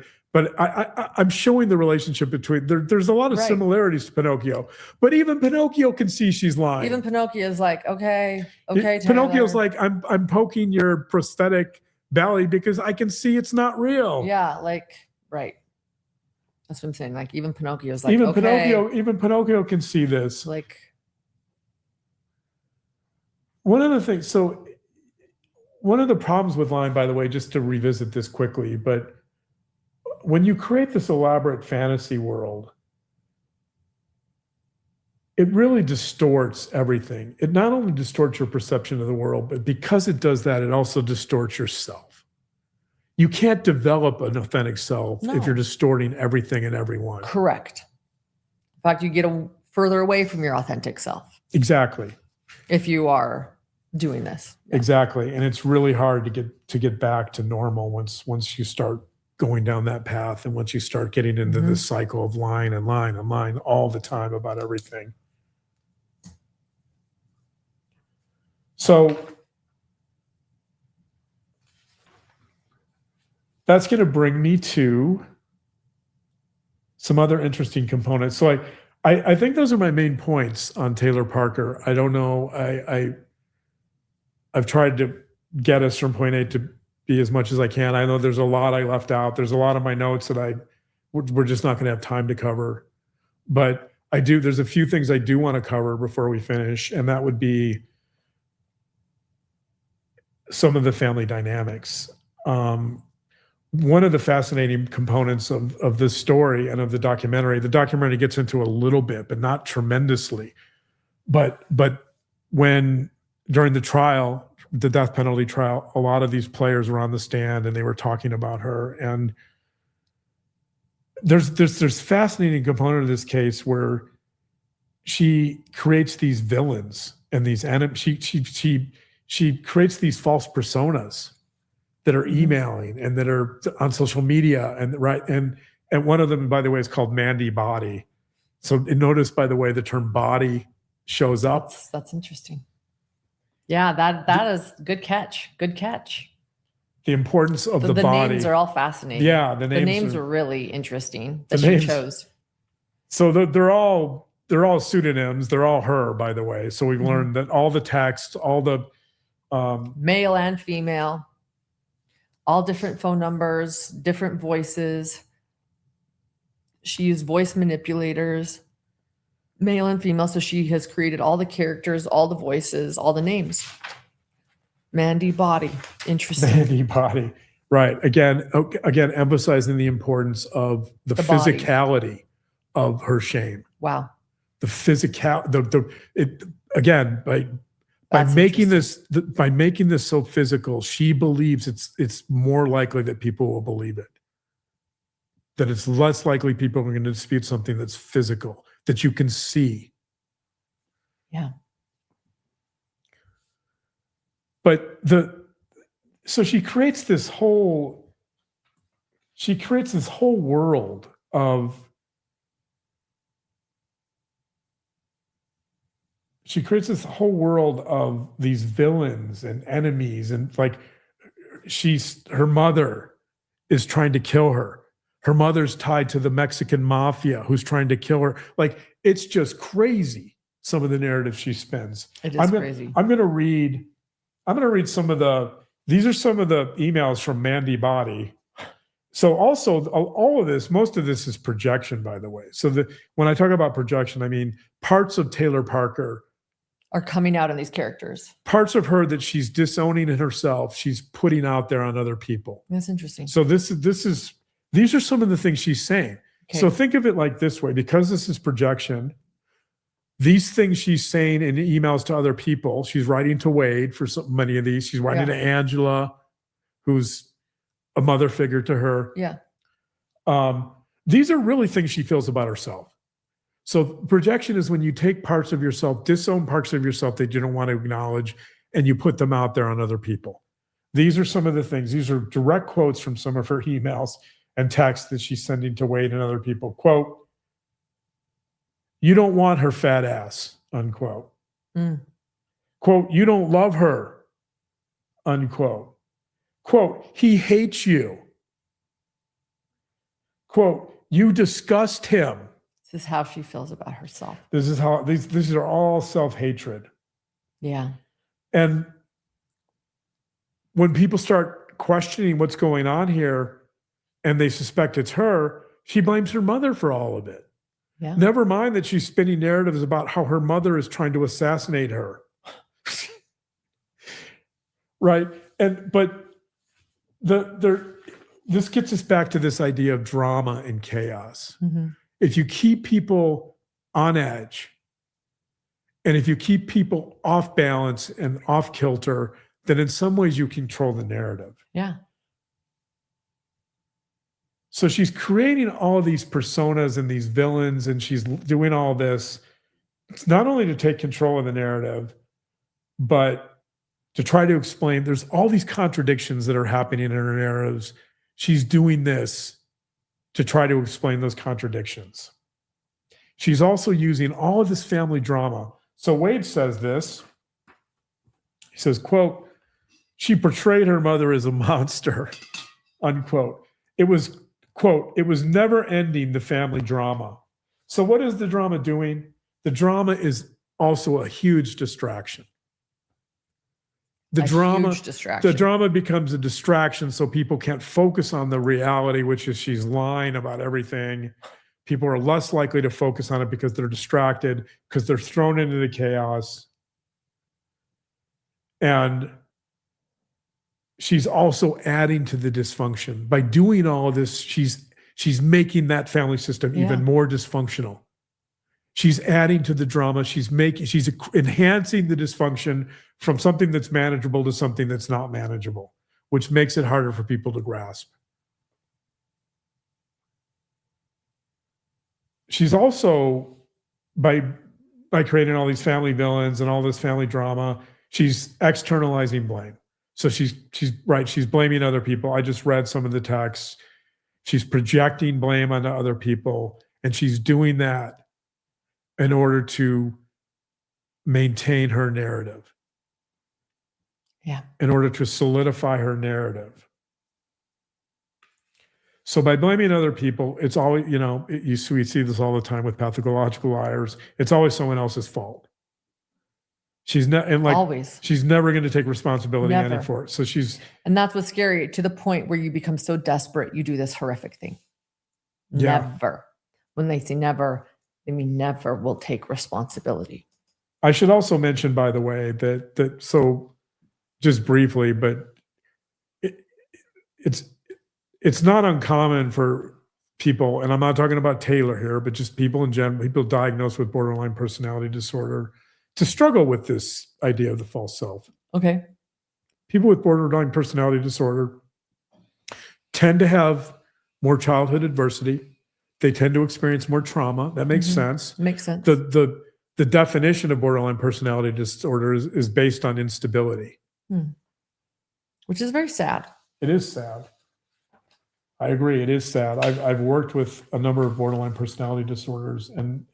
I'm showing the relationship between, there's a lot of similarities to Pinocchio, but even Pinocchio can see she's lying. Even Pinocchio is like, okay, Pinocchio's Taylor. like, I'm poking your prosthetic belly because I can see it's not real. Yeah, like, right. That's what I'm saying. Like, even Pinocchio's like, even okay. Pinocchio can see this. Like, one of the problems with lying, by the way, just to revisit this quickly, but when you create this elaborate fantasy world, it really distorts everything. It not only distorts your perception of the world, but because it does that, it also distorts yourself. You can't develop an authentic self if you're distorting everything and everyone. Correct. In fact, you get further away from your authentic self. Exactly. If you are doing this. Yeah. Exactly. And it's really hard to get back to normal once you start going down that path, and once you start getting into this cycle of lying and lying and lying all the time about everything. So that's going to bring me to some other interesting components. So I think those are my main points on Taylor Parker. I don't know. I've tried to get us from point A to B as much as I can. I know there's a lot I left out. There's a lot of my notes that we're just not going to have time to cover. But there's a few things I do want to cover before we finish, and that would be some of the family dynamics. One of the fascinating components of this story and of the documentary gets into a little bit, but not tremendously. But when during the trial, the death penalty trial, a lot of these players were on the stand and they were talking about her. And there's fascinating component of this case where she creates these villains and these she creates these false personas that are emailing and that are on social media, and one of them, by the way, is called Mandy Body. So notice, by the way, the term body shows up. That's interesting. Yeah, that is good catch. Good catch. The importance of the body. The names are all fascinating. Yeah, the names are really interesting that she chose. So they're all pseudonyms. They're all her, by the way. So we've learned that all the text, all the male and female, all different phone numbers, different voices. She used voice manipulators, male and female. So she has created all the characters, all the voices, all the names. Mandy Body. Interesting. Mandy Body. Right. Again, emphasizing the importance of the physicality of her shame. Wow. The by making this so physical, she believes it's more likely that people will believe it. That it's less likely people are going to dispute something that's physical, that you can see. Yeah. But so she creates this whole world of these villains and enemies, and like her mother is trying to kill her. Her mother's tied to the Mexican mafia who's trying to kill her. Like, it's just crazy, some of the narrative she spins. It is crazy. I'm going to read these are some of the emails from Mandy Body. So also all of this, most of this is projection, by the way. So when I talk about projection, I mean parts of Taylor Parker are coming out in these characters. Parts of her that she's disowning in herself, she's putting out there on other people. That's interesting. So these are some of the things she's saying. Okay. So think of it like this way, because this is projection, these things she's saying in emails to other people, she's writing to Wade for many of these. She's writing to Angela, who's a mother figure to her. Yeah. These are really things she feels about herself. So projection is when you take parts of yourself, disown parts of yourself that you don't want to acknowledge, and you put them out there on other people. These are some of the things. These are direct quotes from some of her emails and texts that she's sending to Wade and other people. Quote, "You don't want her fat ass," unquote. Quote, "You don't love her," unquote. Quote, "He hates you." Quote, "You disgust him." This is how she feels about herself. These are all self-hatred. Yeah. And when people start questioning what's going on here and they suspect it's her, she blames her mother for all of it. Yeah. Never mind that she's spinning narratives about how her mother is trying to assassinate her. Right? But this gets us back to this idea of drama and chaos. Mhm. If you keep people on edge, and if you keep people off balance and off kilter, then in some ways you control the narrative. Yeah. So she's creating all these personas and these villains, and she's doing all this. It's not only to take control of the narrative, but to try to explain there's all these contradictions that are happening in her narratives. She's doing this to try to explain those contradictions. She's also using all of this family drama. So Wade says this. He says, quote, she portrayed her mother as a monster, unquote. It was, quote, it was never ending, the family drama. So what is the drama doing? The drama is also a huge distraction. The Huge distraction. The drama becomes a distraction so people can't focus on the reality, which is she's lying about everything. People are less likely to focus on it because they're distracted, because they're thrown into the chaos. And she's also adding to the dysfunction. By doing all of this, she's making that family system even more dysfunctional. She's adding to the drama. She's enhancing the dysfunction from something that's manageable to something that's not manageable, which makes it harder for people to grasp. She's also, by creating all these family villains and all this family drama, she's externalizing blame. So she's blaming other people. I just read some of the texts. She's projecting blame onto other people, and she's doing that in order to maintain her narrative. Yeah. In order to solidify her narrative. So by blaming other people, it's always, we see this all the time with pathological liars. It's always someone else's fault. Always. She's never going to take responsibility Never. for it. So and that's what's scary, to the point where you become so desperate, you do this horrific thing. Yeah. Never. When they say never, they mean never will take responsibility. I should also mention, by the way, that so just briefly, but it's not uncommon for people, and I'm not talking about Taylor here, but just people in general, people diagnosed with borderline personality disorder, to struggle with this idea of the false self. Okay. People with borderline personality disorder tend to have more childhood adversity. They tend to experience more trauma. That makes sense. Makes sense. The definition of borderline personality disorder is based on instability. Which is very sad. It is sad. I agree. It is sad. I've worked with a number of borderline personality disorders, and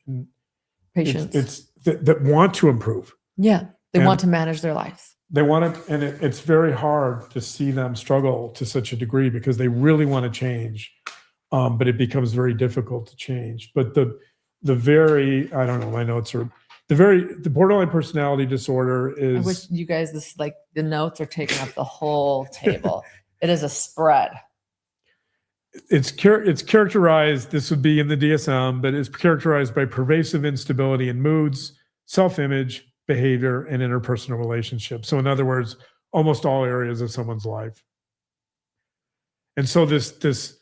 Patients. it's that want to improve. Yeah. They And want to manage their lives. They want to, and it's very hard to see them struggle to such a degree because they really want to change, but it becomes very difficult to change. But the borderline personality disorder I wish is, you guys, the notes are taking up the whole table. It is a spread. it's characterized, this would be in the DSM, but it's characterized by pervasive instability in moods, self-image, behavior, and interpersonal relationships. So in other words, almost all areas of someone's life. And so this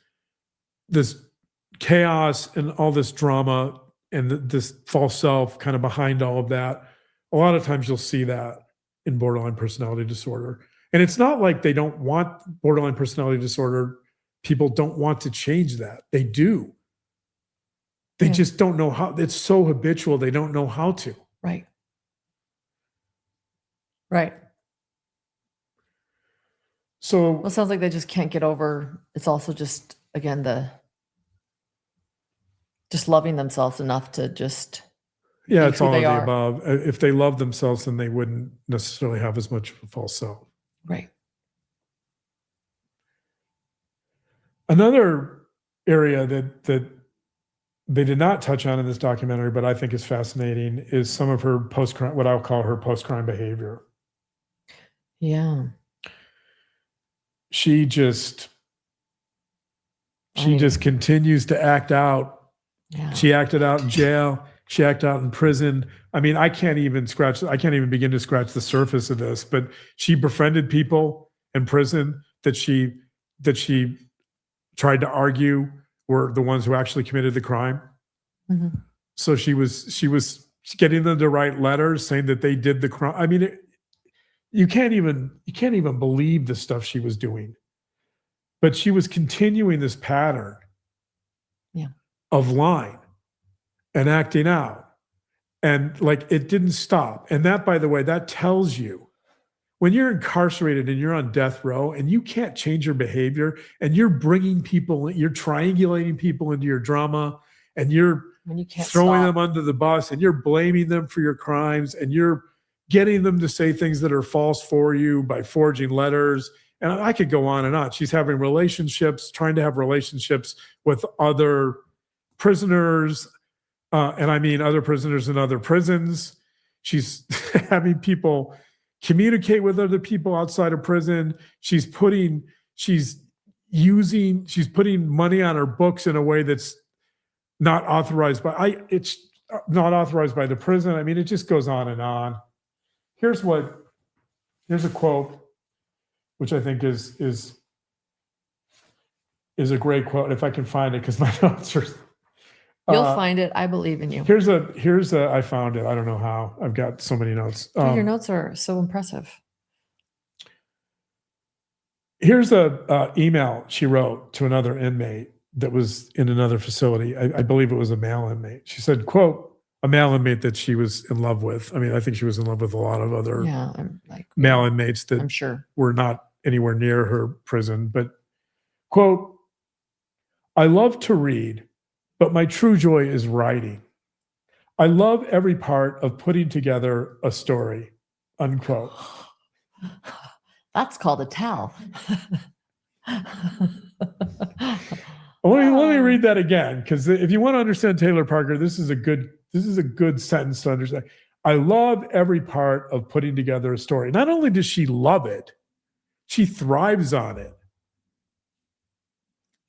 chaos and all this drama and this false self kind of behind all of that, a lot of times you'll see that in borderline personality disorder. And it's not like they don't want borderline personality disorder. People don't want to change that. They do. They just don't know how. It's so habitual, they don't know how to. Right. Right. So Well, it sounds like they just can't get over. It's also just, again, just loving themselves enough to just. yeah, be it's who all of they the are. above. If they love themselves, then they wouldn't necessarily have as much of a false self. Right. Another area that they did not touch on in this documentary, but I think is fascinating, is some of her post-crime, what I'll call her post-crime behavior. Yeah. She just continues to act out. Yeah. She acted out in jail. She acted out in prison. I mean, I can't even begin to scratch the surface of this, but she befriended people in prison that she tried to argue were the ones who actually committed the crime. Mhm. So she was getting them to write letters saying that they did the crime. I mean, you can't even believe the stuff she was doing. But she was continuing this pattern Yeah. of lying and acting out. And like it didn't stop. And that, by the way, that tells you when you're incarcerated and you're on death row and you can't change your behavior and you're bringing people, you're triangulating people into your drama and you're When you can't throwing stop. them under the bus and you're blaming them for your crimes and you're getting them to say things that are false for you by forging letters. And I could go on and on. She's having relationships, trying to have relationships with other prisoners. And I mean other prisoners in other prisons. She's having people communicate with other people outside of prison. She's putting money on her books in a way that's not authorized by it's not authorized by the prison. I mean, it just goes on and on. Here's a quote, which I think is a great quote. If I can find it, because my notes are. You'll find it. I believe in you. Here's a. I found it. I don't know how. I've got so many notes. Dude, your notes are so impressive. Here's a email she wrote to another inmate that was in another facility. I believe it was a male inmate. She said, quote, a male inmate that she was in love with. I mean, I think she was in love with a lot of other male inmates that I'm sure were not anywhere near her prison. But, quote, I love to read, but my true joy is writing. I love every part of putting together a story, unquote. That's called a tell. Let me read that again, because if you want to understand Taylor Parker, this is a good sentence to understand. I love every part of putting together a story. Not only does she love it, she thrives on it.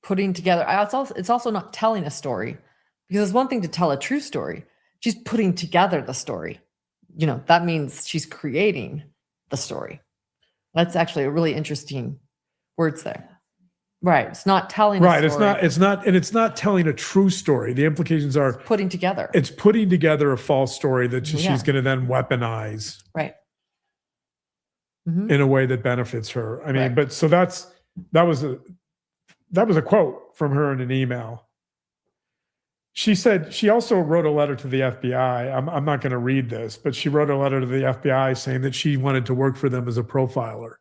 Putting together. It's also not telling a story, because it's one thing to tell a true story. She's putting together the story. You know, that means she's creating the story. That's actually a really interesting words there. Right. It's not telling a story. It's not telling a true story. The implications are putting together. It's putting together a false story that she's going to then weaponize. Right. In a way that benefits her. I mean, but so that was a quote from her in an email. She said she also wrote a letter to the FBI. I'm not going to read this, but she wrote a letter to the FBI saying that she wanted to work for them as a profiler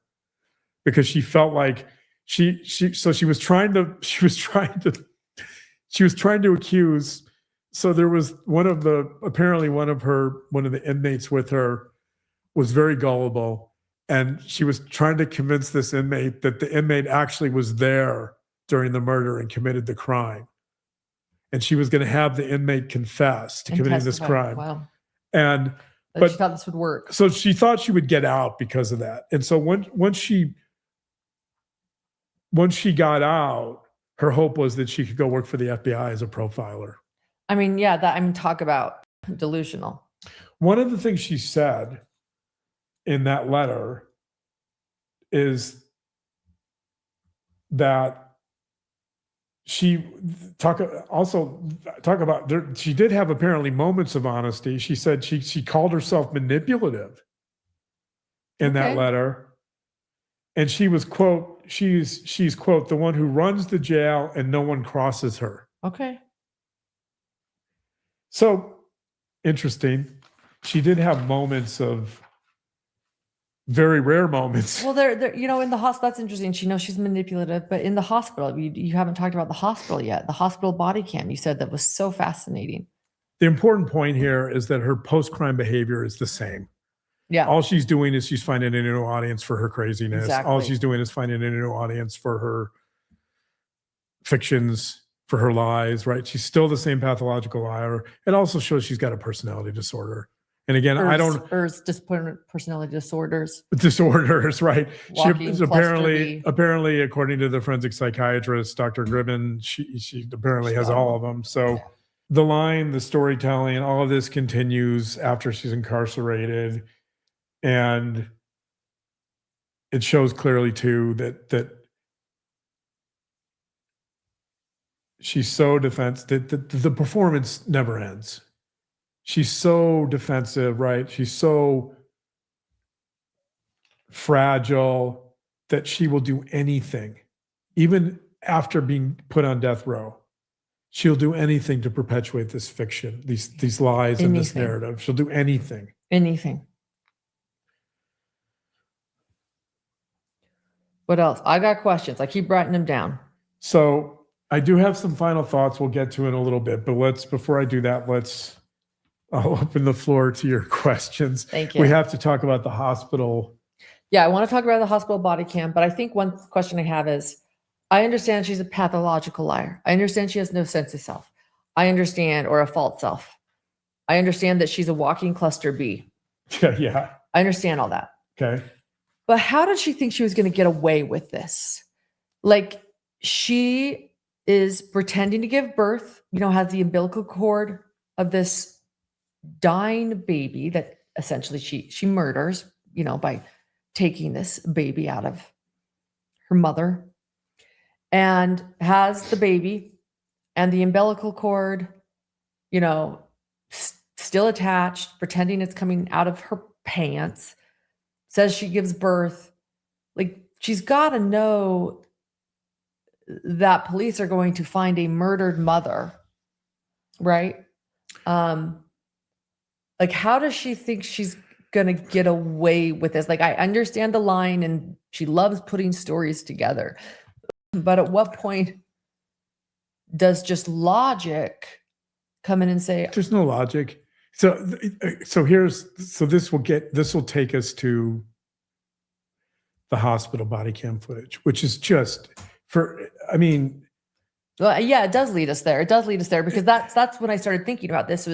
because she felt like she was trying to accuse. So there was one of the inmates with her was very gullible, and she was trying to convince this inmate that the inmate actually was there during the murder and committed the crime. And she was going to have the inmate confess to committing this crime. Wow. But she thought this would work. So she thought she would get out because of that. And so once she got out, her hope was that she could go work for the FBI as a profiler. I mean, talk about delusional. One of the things she said in that letter is that she she did have apparently moments of honesty. She said she called herself manipulative in that letter. And she was, quote, she's quote, the one who runs the jail and no one crosses her. Okay. So interesting. She did have moments of very rare moments. Well, they're in the hospital. That's interesting. She knows she's manipulative, but in the hospital, you haven't talked about the hospital yet. The hospital body cam, you said that was so fascinating. The important point here is that her post-crime behavior is the same. Yeah. All she's doing is she's finding a new audience for her craziness. Exactly. All she's doing is finding a new audience for her fictions, for her lies, right? She's still the same pathological liar. It also shows she's got a personality disorder. And again, personality disorders. Disorders, right? Walking, She apparently, according to the forensic psychiatrist, Dr. Gribben, she apparently has all of them. So the line, the storytelling, all of this continues after she's incarcerated. And it shows clearly too that she's so defensive. The performance never ends. She's so defensive, right? She's so fragile that she will do anything, even after being put on death row. She'll do anything to perpetuate this fiction, these lies and this Anything. narrative. She'll do anything. Anything. What else? I got questions. I keep writing them down. So I do have some final thoughts we'll get to in a little bit, but before I do that, I'll open the floor to your questions. Thank you. We have to talk about the hospital. Yeah, I want to talk about the hospital body cam, but I think one question I have is, I understand she's a pathological liar. I understand she has no sense of self. I understand, or a false self. I understand that she's a walking cluster B. Yeah. I understand all that. Okay. But how did she think she was going to get away with this? Like, she is pretending to give birth, has the umbilical cord of this dying baby that essentially she murders, by taking this baby out of her mother, and has the baby and the umbilical cord, still attached, pretending it's coming out of her pants, says she gives birth. Like, she's got to know that police are going to find a murdered mother, right? Like, how does she think she's going to get away with this? Like, I understand the line, and she loves putting stories together. But at what point does just logic come in and say, there's no logic? So this will take us to the hospital body cam footage, which is just well, yeah, it does lead us there. It does lead us there, because that's when I started thinking about this.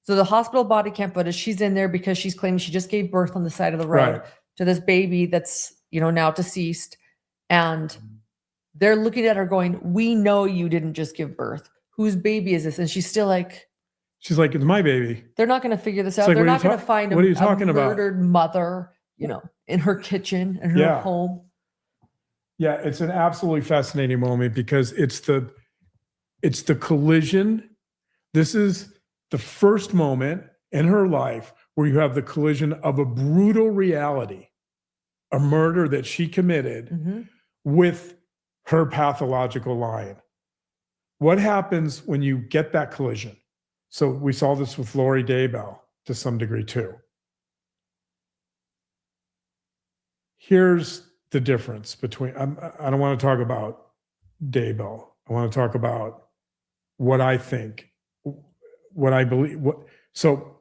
So the hospital body cam footage, she's in there because she's claiming she just gave birth on the side of the road to this baby that's, now deceased. And they're looking at her going, we know you didn't just give birth. Whose baby is this? And she's still like, it's my baby. They're not going to figure this out. like, They're not going to find what are you talking a about? murdered mother, in her kitchen, in her home. Yeah, it's an absolutely fascinating moment, because it's the collision. This is the first moment in her life where you have the collision of a brutal reality, a murder that she committed, with her pathological lying. What happens when you get that collision? So we saw this with Lori Daybell to some degree too. Here's the difference between, I don't want to talk about Daybell. I want to talk about what I think, what I believe. So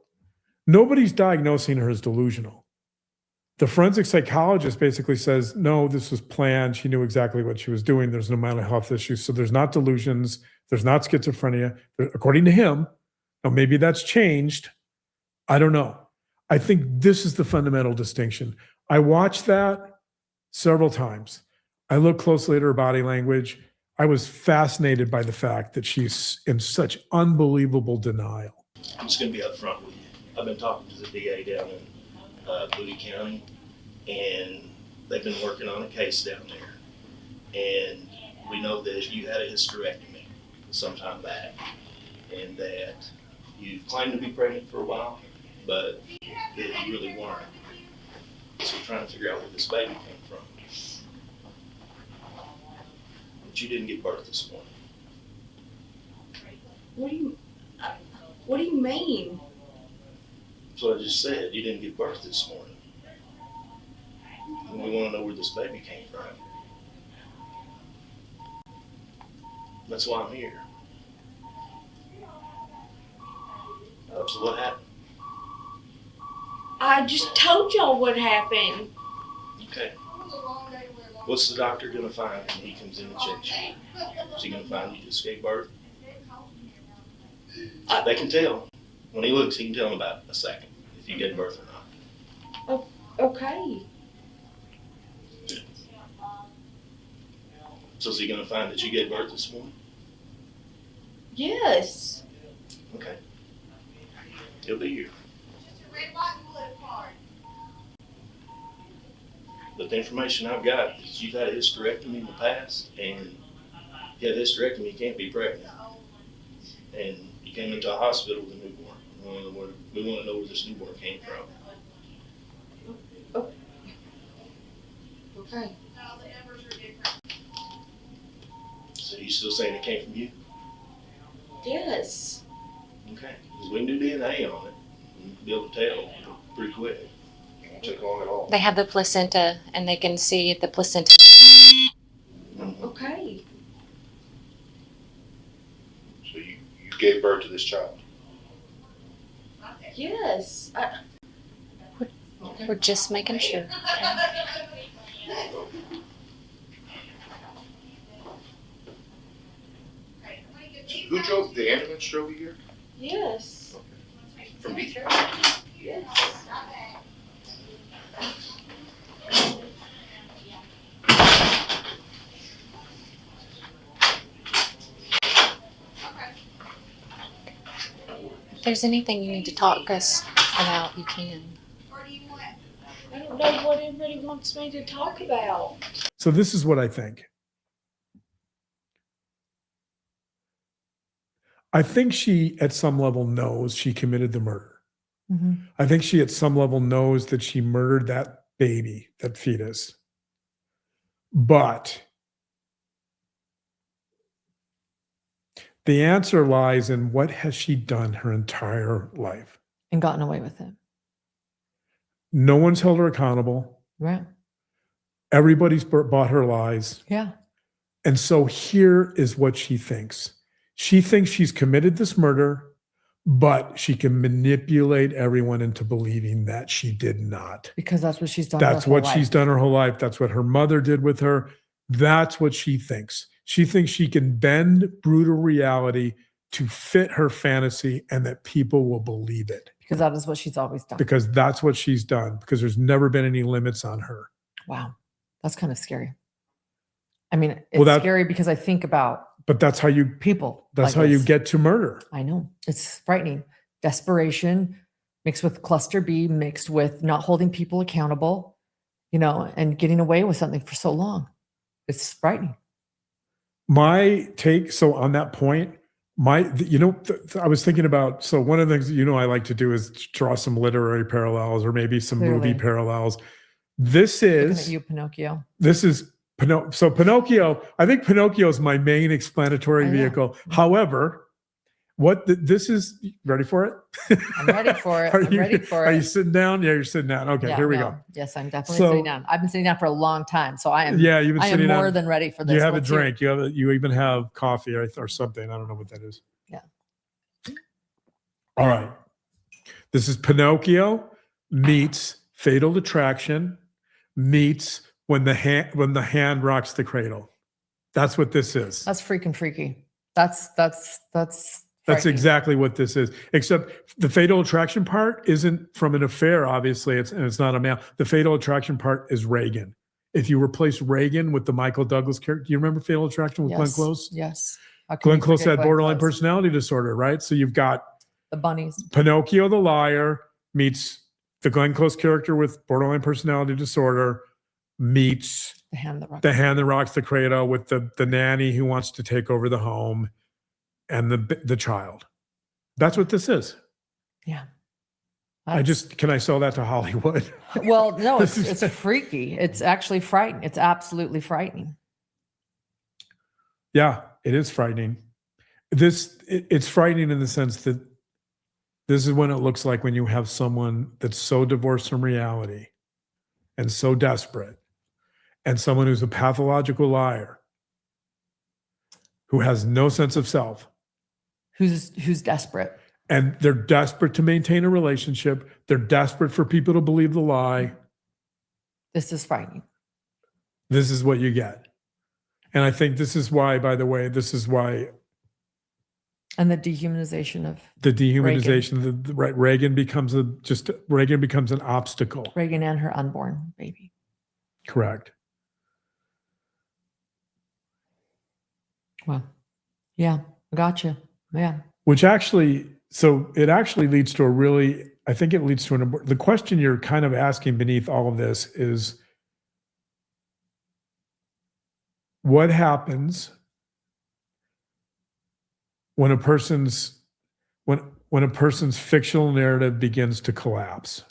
nobody's diagnosing her as delusional. The forensic psychologist basically says, no, this was planned. She knew exactly what she was doing. There's no mental health issues. So there's not delusions. There's not schizophrenia. According to him, now maybe that's changed. I don't know. I think this is the fundamental distinction. I watched that several times. I looked closely at her body language. I was fascinated by the fact that she's in such unbelievable denial. I'm just going to be upfront with you. I've been talking to the DA down in Moody County, and they've been working on a case down there. And we know that you had a hysterectomy some time back, and that you claimed to be pregnant for a while, but that you really weren't. So we're trying to figure out where this baby came from. But you didn't give birth this morning. What do you mean? That's what I just said. You didn't give birth this morning. And we want to know where this baby came from. That's why I'm here. So what happened? I just told y'all what happened. Okay. What's the doctor going to find when he comes in and checks you? Is he going to find you just gave birth? They can tell. When he looks, he can tell in about a second if you gave birth or not. Okay. So is he going to find that you gave birth this morning? Yes. Okay. He'll be here. But the information I've got is you've had a hysterectomy in the past, and you had hysterectomy, you can't be pregnant. And you came into a hospital with a newborn. We want to know where this newborn came from. Okay. So you still saying it came from you? Yes. Okay. Because we can do DNA on it. We'll be able to tell pretty quick. It won't take long at all. They have the placenta, and they can see the placenta. Okay. So you gave birth to this child. Yes. We're just making sure. Who drove the ambulance drove you here? Yes. From me. Yes. If there's anything you need to talk us about, you can. I don't know what everybody wants me to talk about. So this is what I think. I think she, at some level, knows she committed the murder. Mhm. I think she, at some level, knows that she murdered that baby, that fetus. But the answer lies in what has she done her entire life? And gotten away with it. No one's held her accountable. Right. Everybody's bought her lies. Yeah. And so here is what she thinks. She thinks she's committed this murder, but she can manipulate everyone into believing that she did not. Because that's what she's done. That's her what whole she's life. done her whole life. That's what her mother did with her. That's what she thinks. She thinks she can bend brutal reality to fit her fantasy and that people will believe it. Because that is what she's always done. Because that's what she's done. Because there's never been any limits on her. Wow. That's kind of scary. I mean, it's Well, scary because I think about But that's how you people. that's like how you this. get to murder. I know. It's frightening. Desperation mixed with cluster B, mixed with not holding people accountable, and getting away with something for so long. It's frightening. My take, so on that point, I was thinking about, so one of the things, I like to do is draw some literary parallels or maybe some movie Clearly. parallels. Looking at you, Pinocchio. This is so Pinocchio, I think Pinocchio is my main explanatory I know. vehicle. However, this is, ready for it? I'm ready for it. Are I'm you- ready for Are it. you sitting down? Yeah, you're sitting down. Okay, Yeah, here we no. go. Yes, I'm definitely So- sitting down. I've been sitting down for a long time, so I am. Yeah, you've been I am sitting more down. than ready for this. You have a Let's hear it. drink. You even have coffee or something. I don't know what that is. Yeah. All right. This is Pinocchio meets Fatal Attraction meets when the hand rocks the cradle. That's what this is. That's freaking freaky. That's That's frightening. exactly what this is. Except the Fatal Attraction part isn't from an affair, obviously. It's not a male. The Fatal Attraction part is Reagan. If you replace Reagan with the Michael Douglas character, do you remember Fatal Attraction with Glenn Yes, Close? Yes. How can Glenn we Close forget had Glenn borderline Close? personality disorder, right? So you've got The bunnies. Pinocchio the liar meets the Glenn Close character with borderline personality disorder meets The hand that rocks. the hand that rocks the cradle with the nanny who wants to take over the home and the child. That's what this is. Yeah. Can I sell that to Hollywood? Well, no, This it's is- freaky. It's actually frightening. It's absolutely frightening. Yeah, it is frightening. It's frightening in the sense that this is when it looks like when you have someone that's so divorced from reality and so desperate, and someone who's a pathological liar, who has no sense of self, Who's desperate? and they're desperate to maintain a relationship. They're desperate for people to believe the lie. This is frightening. This is what you get. And I think this is why, by the way, And the dehumanization of the dehumanization, Reagan becomes an obstacle. Reagan and her unborn baby. Correct. Well, yeah, I gotcha. Yeah. Which actually, so it actually leads to the question you're kind of asking beneath all of this is, what happens when a person's when a person's fictional narrative begins to collapse.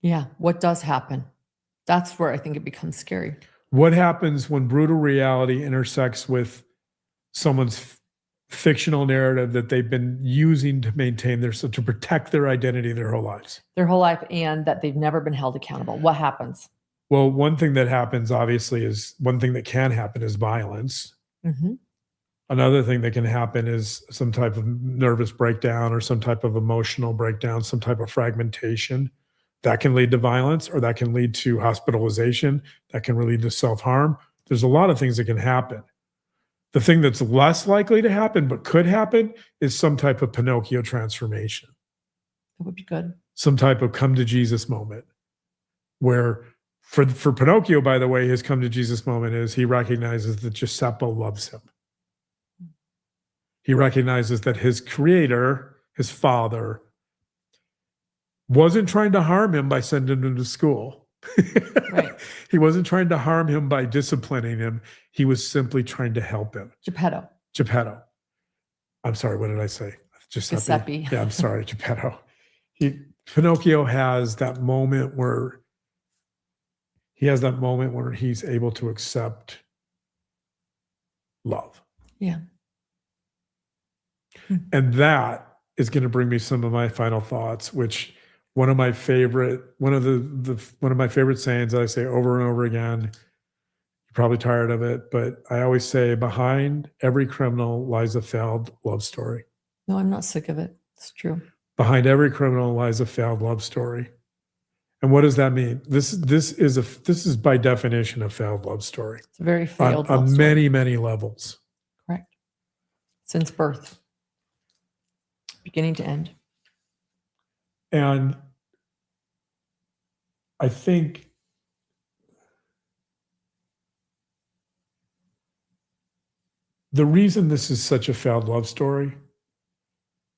Yeah. What does happen? That's where I think it becomes scary. What happens when brutal reality intersects with someone's fictional narrative that they've been using to maintain to protect their identity their whole lives? Their whole life, and that they've never been held accountable. What happens? Well, one thing that happens, obviously, is one thing that can happen is violence. Mm-hmm. Another thing that can happen is some type of nervous breakdown or some type of emotional breakdown, some type of fragmentation. That can lead to violence, or that can lead to hospitalization. That can lead to self-harm. There's a lot of things that can happen. The thing that's less likely to happen, but could happen, is some type of Pinocchio transformation. That would be good. Some type of come to Jesus moment, where for Pinocchio, by the way, his come to Jesus moment is he recognizes that Giuseppe loves him. He recognizes that his creator, his father, wasn't trying to harm him by sending him to school. Right. He wasn't trying to harm him by disciplining him. He was simply trying to help him. Geppetto. I'm sorry, what did I say? Giuseppe. Yeah, I'm sorry, Geppetto. Pinocchio has that moment where he's able to accept love. Yeah. And that is going to bring me some of my final thoughts, which one of my favorite sayings that I say over and over again. You're probably tired of it, but I always say, behind every criminal lies a failed love story. No, I'm not sick of it. It's true. Behind every criminal lies a failed love story. And what does that mean? This is by definition a failed love story. It's a very failed love on story. many, many levels. Correct. Since birth. Beginning to end. And I think the reason this is such a failed love story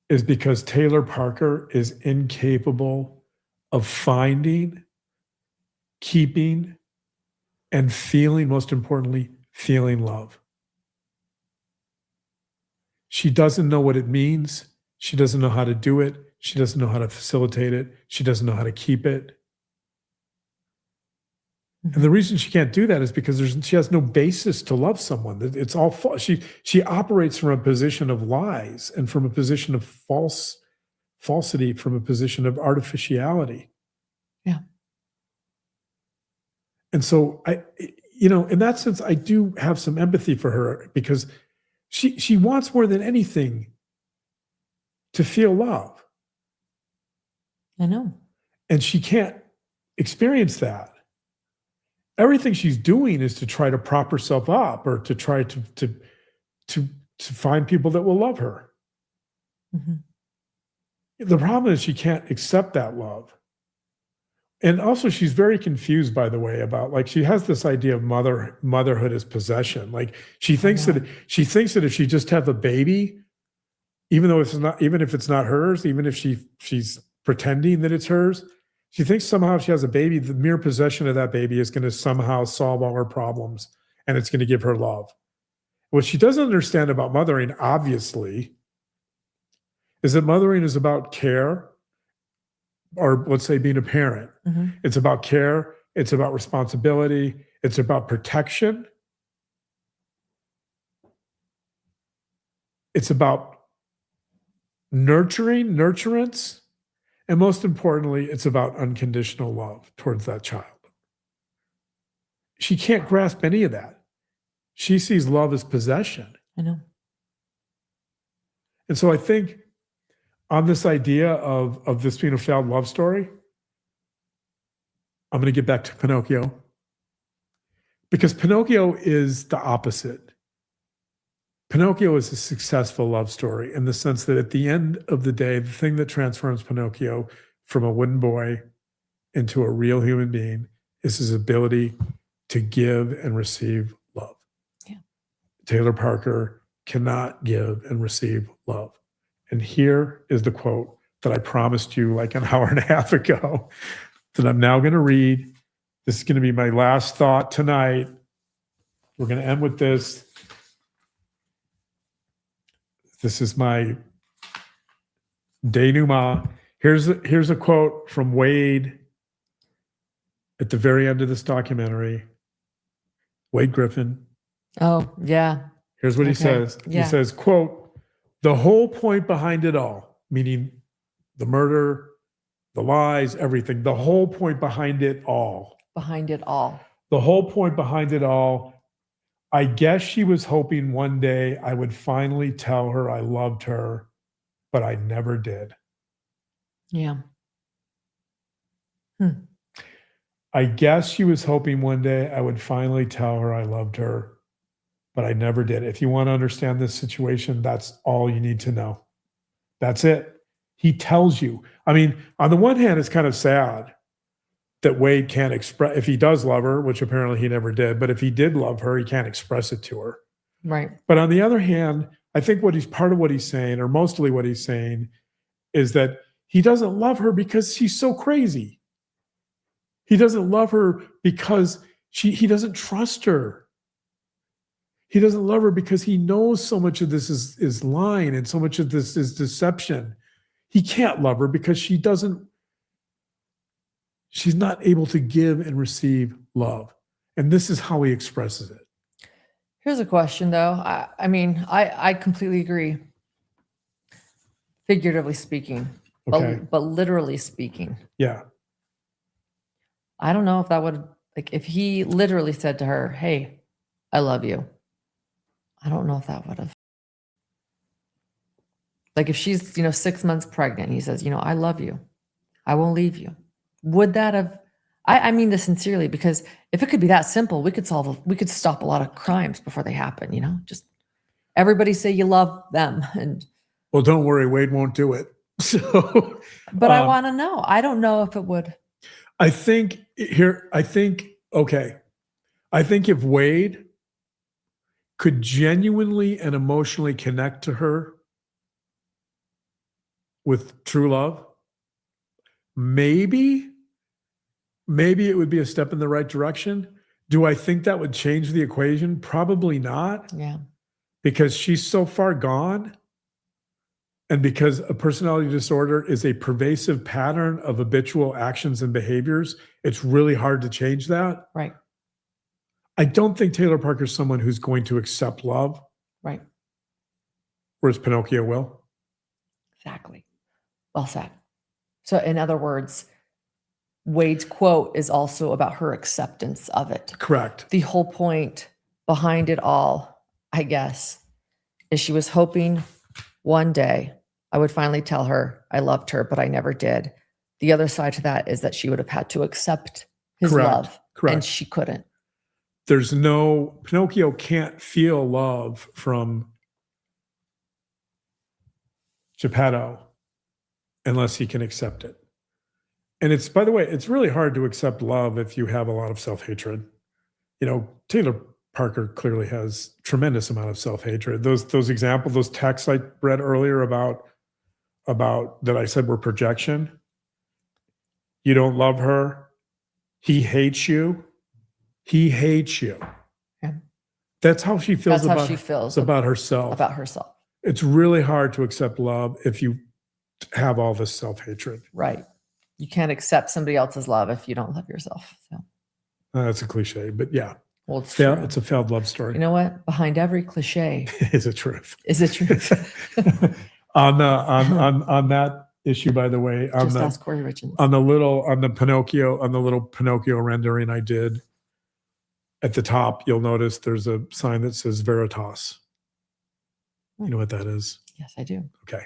is because Taylor Parker is incapable of finding, keeping, and feeling, most importantly, feeling love. She doesn't know what it means. She doesn't know how to do it. She doesn't know how to facilitate it. She doesn't know how to keep it. And the reason she can't do that is because she has no basis to love someone. It's all false. She operates from a position of lies and from a position of falsity, from a position of artificiality. Yeah. And so in that sense, I do have some empathy for her, because she wants more than anything to feel love. I know. And she can't experience that. Everything she's doing is to try to prop herself up, or to try to find people that will love her. Mm-hmm. The problem is she can't accept that love. And also she's very confused, by the way, about, like, she has this idea of motherhood as possession. Like, she thinks that if she just have a baby, even if it's not hers, even if she's pretending that it's hers, she thinks somehow if she has a baby, the mere possession of that baby is going to somehow solve all her problems, and it's going to give her love. What she doesn't understand about mothering, obviously, is that mothering is about care, or let's say being a parent. Mm-hmm. It's about care. It's about responsibility. It's about protection. It's about nurturance. And most importantly, it's about unconditional love towards that child. She can't grasp any of that. She sees love as possession. I know. And so I think on this idea of this being a failed love story, I'm going to get back to Pinocchio, because Pinocchio is the opposite. Pinocchio is a successful love story in the sense that at the end of the day, the thing that transforms Pinocchio from a wooden boy into a real human being is his ability to give and receive love. Yeah. Taylor Parker cannot give and receive love. And here is the quote that I promised you like an hour and a half ago that I'm now going to read. This is going to be my last thought tonight. We're going to end with this. This is my denouement. Here's a quote from Wade at the very end of this documentary. Wade Griffin. Oh, yeah. Here's what he Okay. says. Yeah. He says, quote, "The whole point behind it all," meaning the murder, the lies, everything, the whole point behind it all. Behind it all. The whole point behind it all, I guess she was hoping one day I would finally tell her I loved her, but I never did. Yeah. I guess she was hoping one day I would finally tell her I loved her, but I never did. If you want to understand this situation, that's all you need to know. That's it. He tells you. I mean, on the one hand, it's kind of sad that Wade can't express, if he does love her, which apparently he never did, but if he did love her, he can't express it to her. Right. But on the other hand, I think part of what he's saying, or mostly what he's saying, is that he doesn't love her because she's so crazy. He doesn't love her because he doesn't trust her. He doesn't love her because he knows so much of this is lying and so much of this is deception. He can't love her because she's not able to give and receive love. And this is how he expresses it. Here's a question, though. I mean, I completely agree. Figuratively speaking, Okay. but literally speaking, Yeah. I don't know if that would, like, if he literally said to her, "Hey, I love you," I don't know if that would have. Like, if she's, 6 months pregnant, he says, "I love you. I won't leave you." Would that have, I mean this sincerely, because if it could be that simple, we could stop a lot of crimes before they happen, just everybody say you love them. Well, don't worry, Wade won't do it. So, But I want to know. I don't know if it would. I think if Wade could genuinely and emotionally connect to her with true love, maybe it would be a step in the right direction. Do I think that would change the equation? Probably not. Yeah. Because she's so far gone. And because a personality disorder is a pervasive pattern of habitual actions and behaviors, it's really hard to change that. Right. I don't think Taylor Parker's someone who's going to accept love. Right. Whereas Pinocchio will. Exactly. Well said. So in other words, Wade's quote is also about her acceptance of it. Correct. The whole point behind it all, I guess, is she was hoping one day I would finally tell her I loved her, but I never did. The other side to that is that she would have had to accept his Correct. love. Correct. And she couldn't. Pinocchio can't feel love from Geppetto unless he can accept it. And by the way, it's really hard to accept love if you have a lot of self-hatred. Taylor Parker clearly has tremendous amount of self-hatred. Those examples, those texts I read earlier about that I said were projection. You don't love her. He hates you. He hates you. Yeah. That's how she feels. That's how she feels about herself. About herself. It's really hard to accept love if you have all this self-hatred. Right. You can't accept somebody else's love if you don't love yourself. So That's a cliche, but yeah. well, it's true. It's a failed love story. You know what? Behind every cliche Is a truth. is a truth. on that issue, by the way, Just ask Corey Richards. on the little Pinocchio rendering I did at the top, you'll notice there's a sign that says Veritas. You know what that is? Yes, I do. Okay.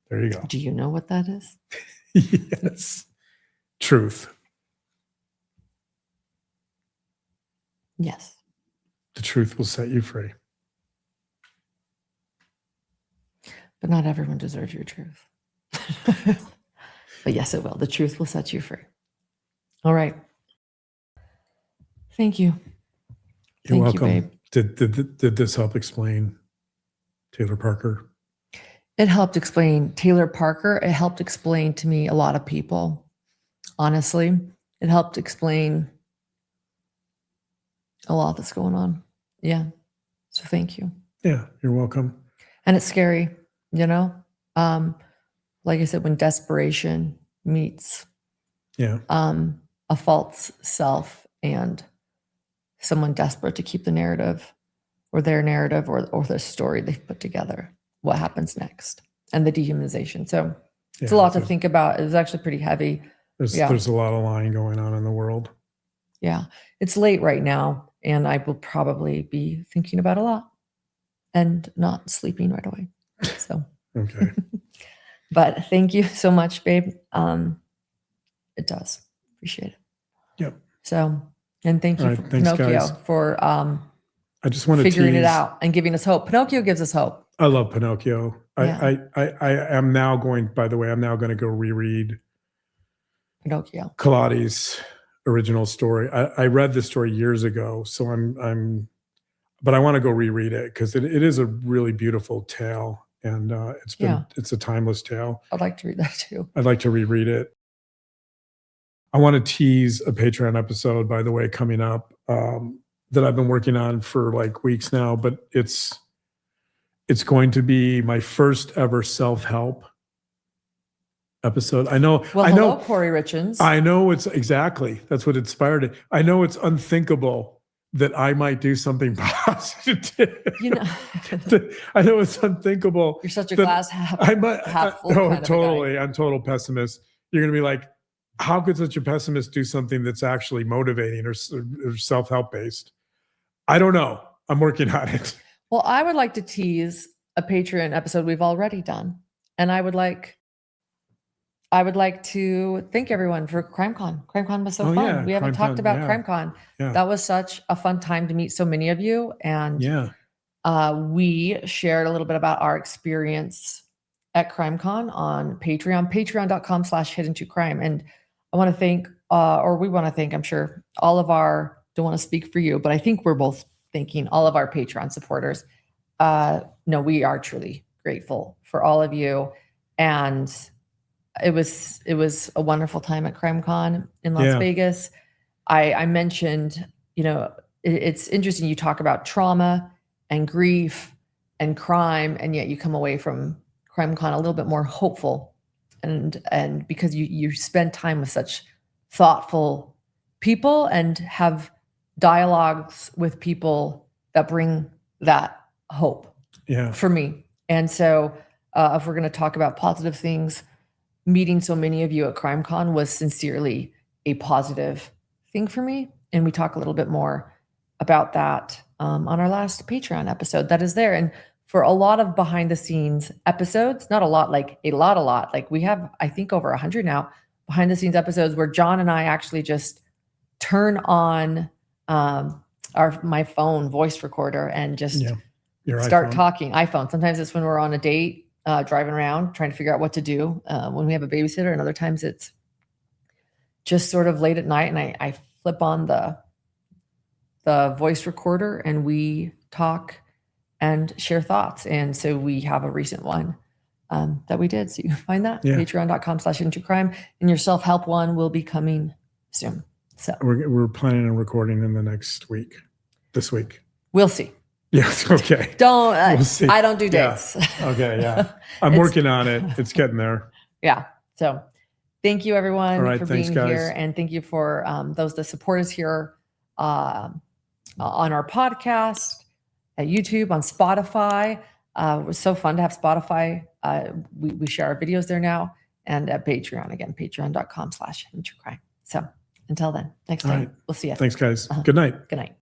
There you go. Do you know what that is? Yes. Truth. Yes. The truth will set you free. But not everyone deserves your truth. But yes, it will. The truth will set you free. All right. Thank you. You're Thank you, welcome. babe. Did this help explain Taylor Parker? It helped explain Taylor Parker. It helped explain to me a lot of people. Honestly, it helped explain a lot that's going on. Yeah. So thank you. Yeah, you're welcome. And it's scary. you know, like I said, when desperation meets Yeah. a false self and someone desperate to keep the narrative or their narrative or the story they've put together, what happens next, and the dehumanization. So it's a lot to think about. It was actually pretty heavy. There's a lot of lying going on in the world. Yeah. It's late right now, and I will probably be thinking about a lot and not sleeping right away. So, Okay. but thank you so much, babe. It does. Appreciate it. Yep. So, and thank you All right, for thanks, Pinocchio guys. for I just want to figuring it tease. out and giving us hope. Pinocchio gives us hope. I love Pinocchio. Yeah. I am now going, by the way, I'm now going to go reread Pinocchio. Collodi's original story. I read this story years ago, so but I want to go reread it because it is a really beautiful tale, and it's a timeless tale. I'd like to read that too. I'd like to reread it. I want to tease a Patreon episode, by the way, coming up that I've been working on for like weeks now, but it's going to be my first ever self-help episode. I know. Well, Corey Richens. I know it's exactly. That's what inspired it. I know it's unthinkable that I might do something positive. You know, I know it's unthinkable. you're such a that glass half full. Oh, kind of a totally. guy. I'm total pessimist. You're going to be like, how could such a pessimist do something that's actually motivating or self-help based? I don't know. I'm working on it. Well, I would like to tease a Patreon episode we've already done, and I would like to thank everyone for CrimeCon. CrimeCon was so fun. Yeah, We haven't talked CrimeCon, about yeah. CrimeCon. Yeah. That was such a fun time to meet so many of you, and Yeah. we shared a little bit about our experience at CrimeCon on Patreon, patreon.com/hidden2crime. And I want to thank, we want to thank, I'm sure, all of our, don't want to speak for you, but I think we're both thanking all of our Patreon supporters. No, we are truly grateful for all of you. And it was a wonderful time at CrimeCon in Las Vegas. I mentioned, it's interesting. You talk about trauma and grief and crime, and yet you come away from CrimeCon a little bit more hopeful, and because you spend time with such thoughtful people and have dialogues with people that bring that hope. Yeah. For me. And so, if we're going to talk about positive things, meeting so many of you at CrimeCon was sincerely a positive thing for me. And we talk a little bit more about that on our last Patreon episode that is there. And for a lot of behind the scenes episodes, not a lot, like a lot, like we have, I think, over 100 now behind the scenes episodes where John and I actually just turn on my phone voice recorder and just start talking. iPhone. Sometimes it's when we're on a date, driving around, trying to figure out what to do when we have a babysitter. And other times it's just sort of late at night, and I flip on the voice recorder and we talk and share thoughts. And so we have a recent one that we did. So you can find that patreon.com/hidden2crime, and your self-help one will be coming soon. So we're planning on recording in the next week, this week. We'll see. Yes. Okay. We'll see. I don't do dates. Yeah. Okay. Yeah. I'm working on it. It's getting there. Yeah. So thank you everyone for thanks, being guys. here. And thank you for those that support us here on our podcast, at YouTube, on Spotify. It was so fun to have Spotify. We share our videos there now, and at Patreon, again, patreon.com/hidden2crime. So until then, next time, we'll see you. Thanks, guys. Good night. Good night.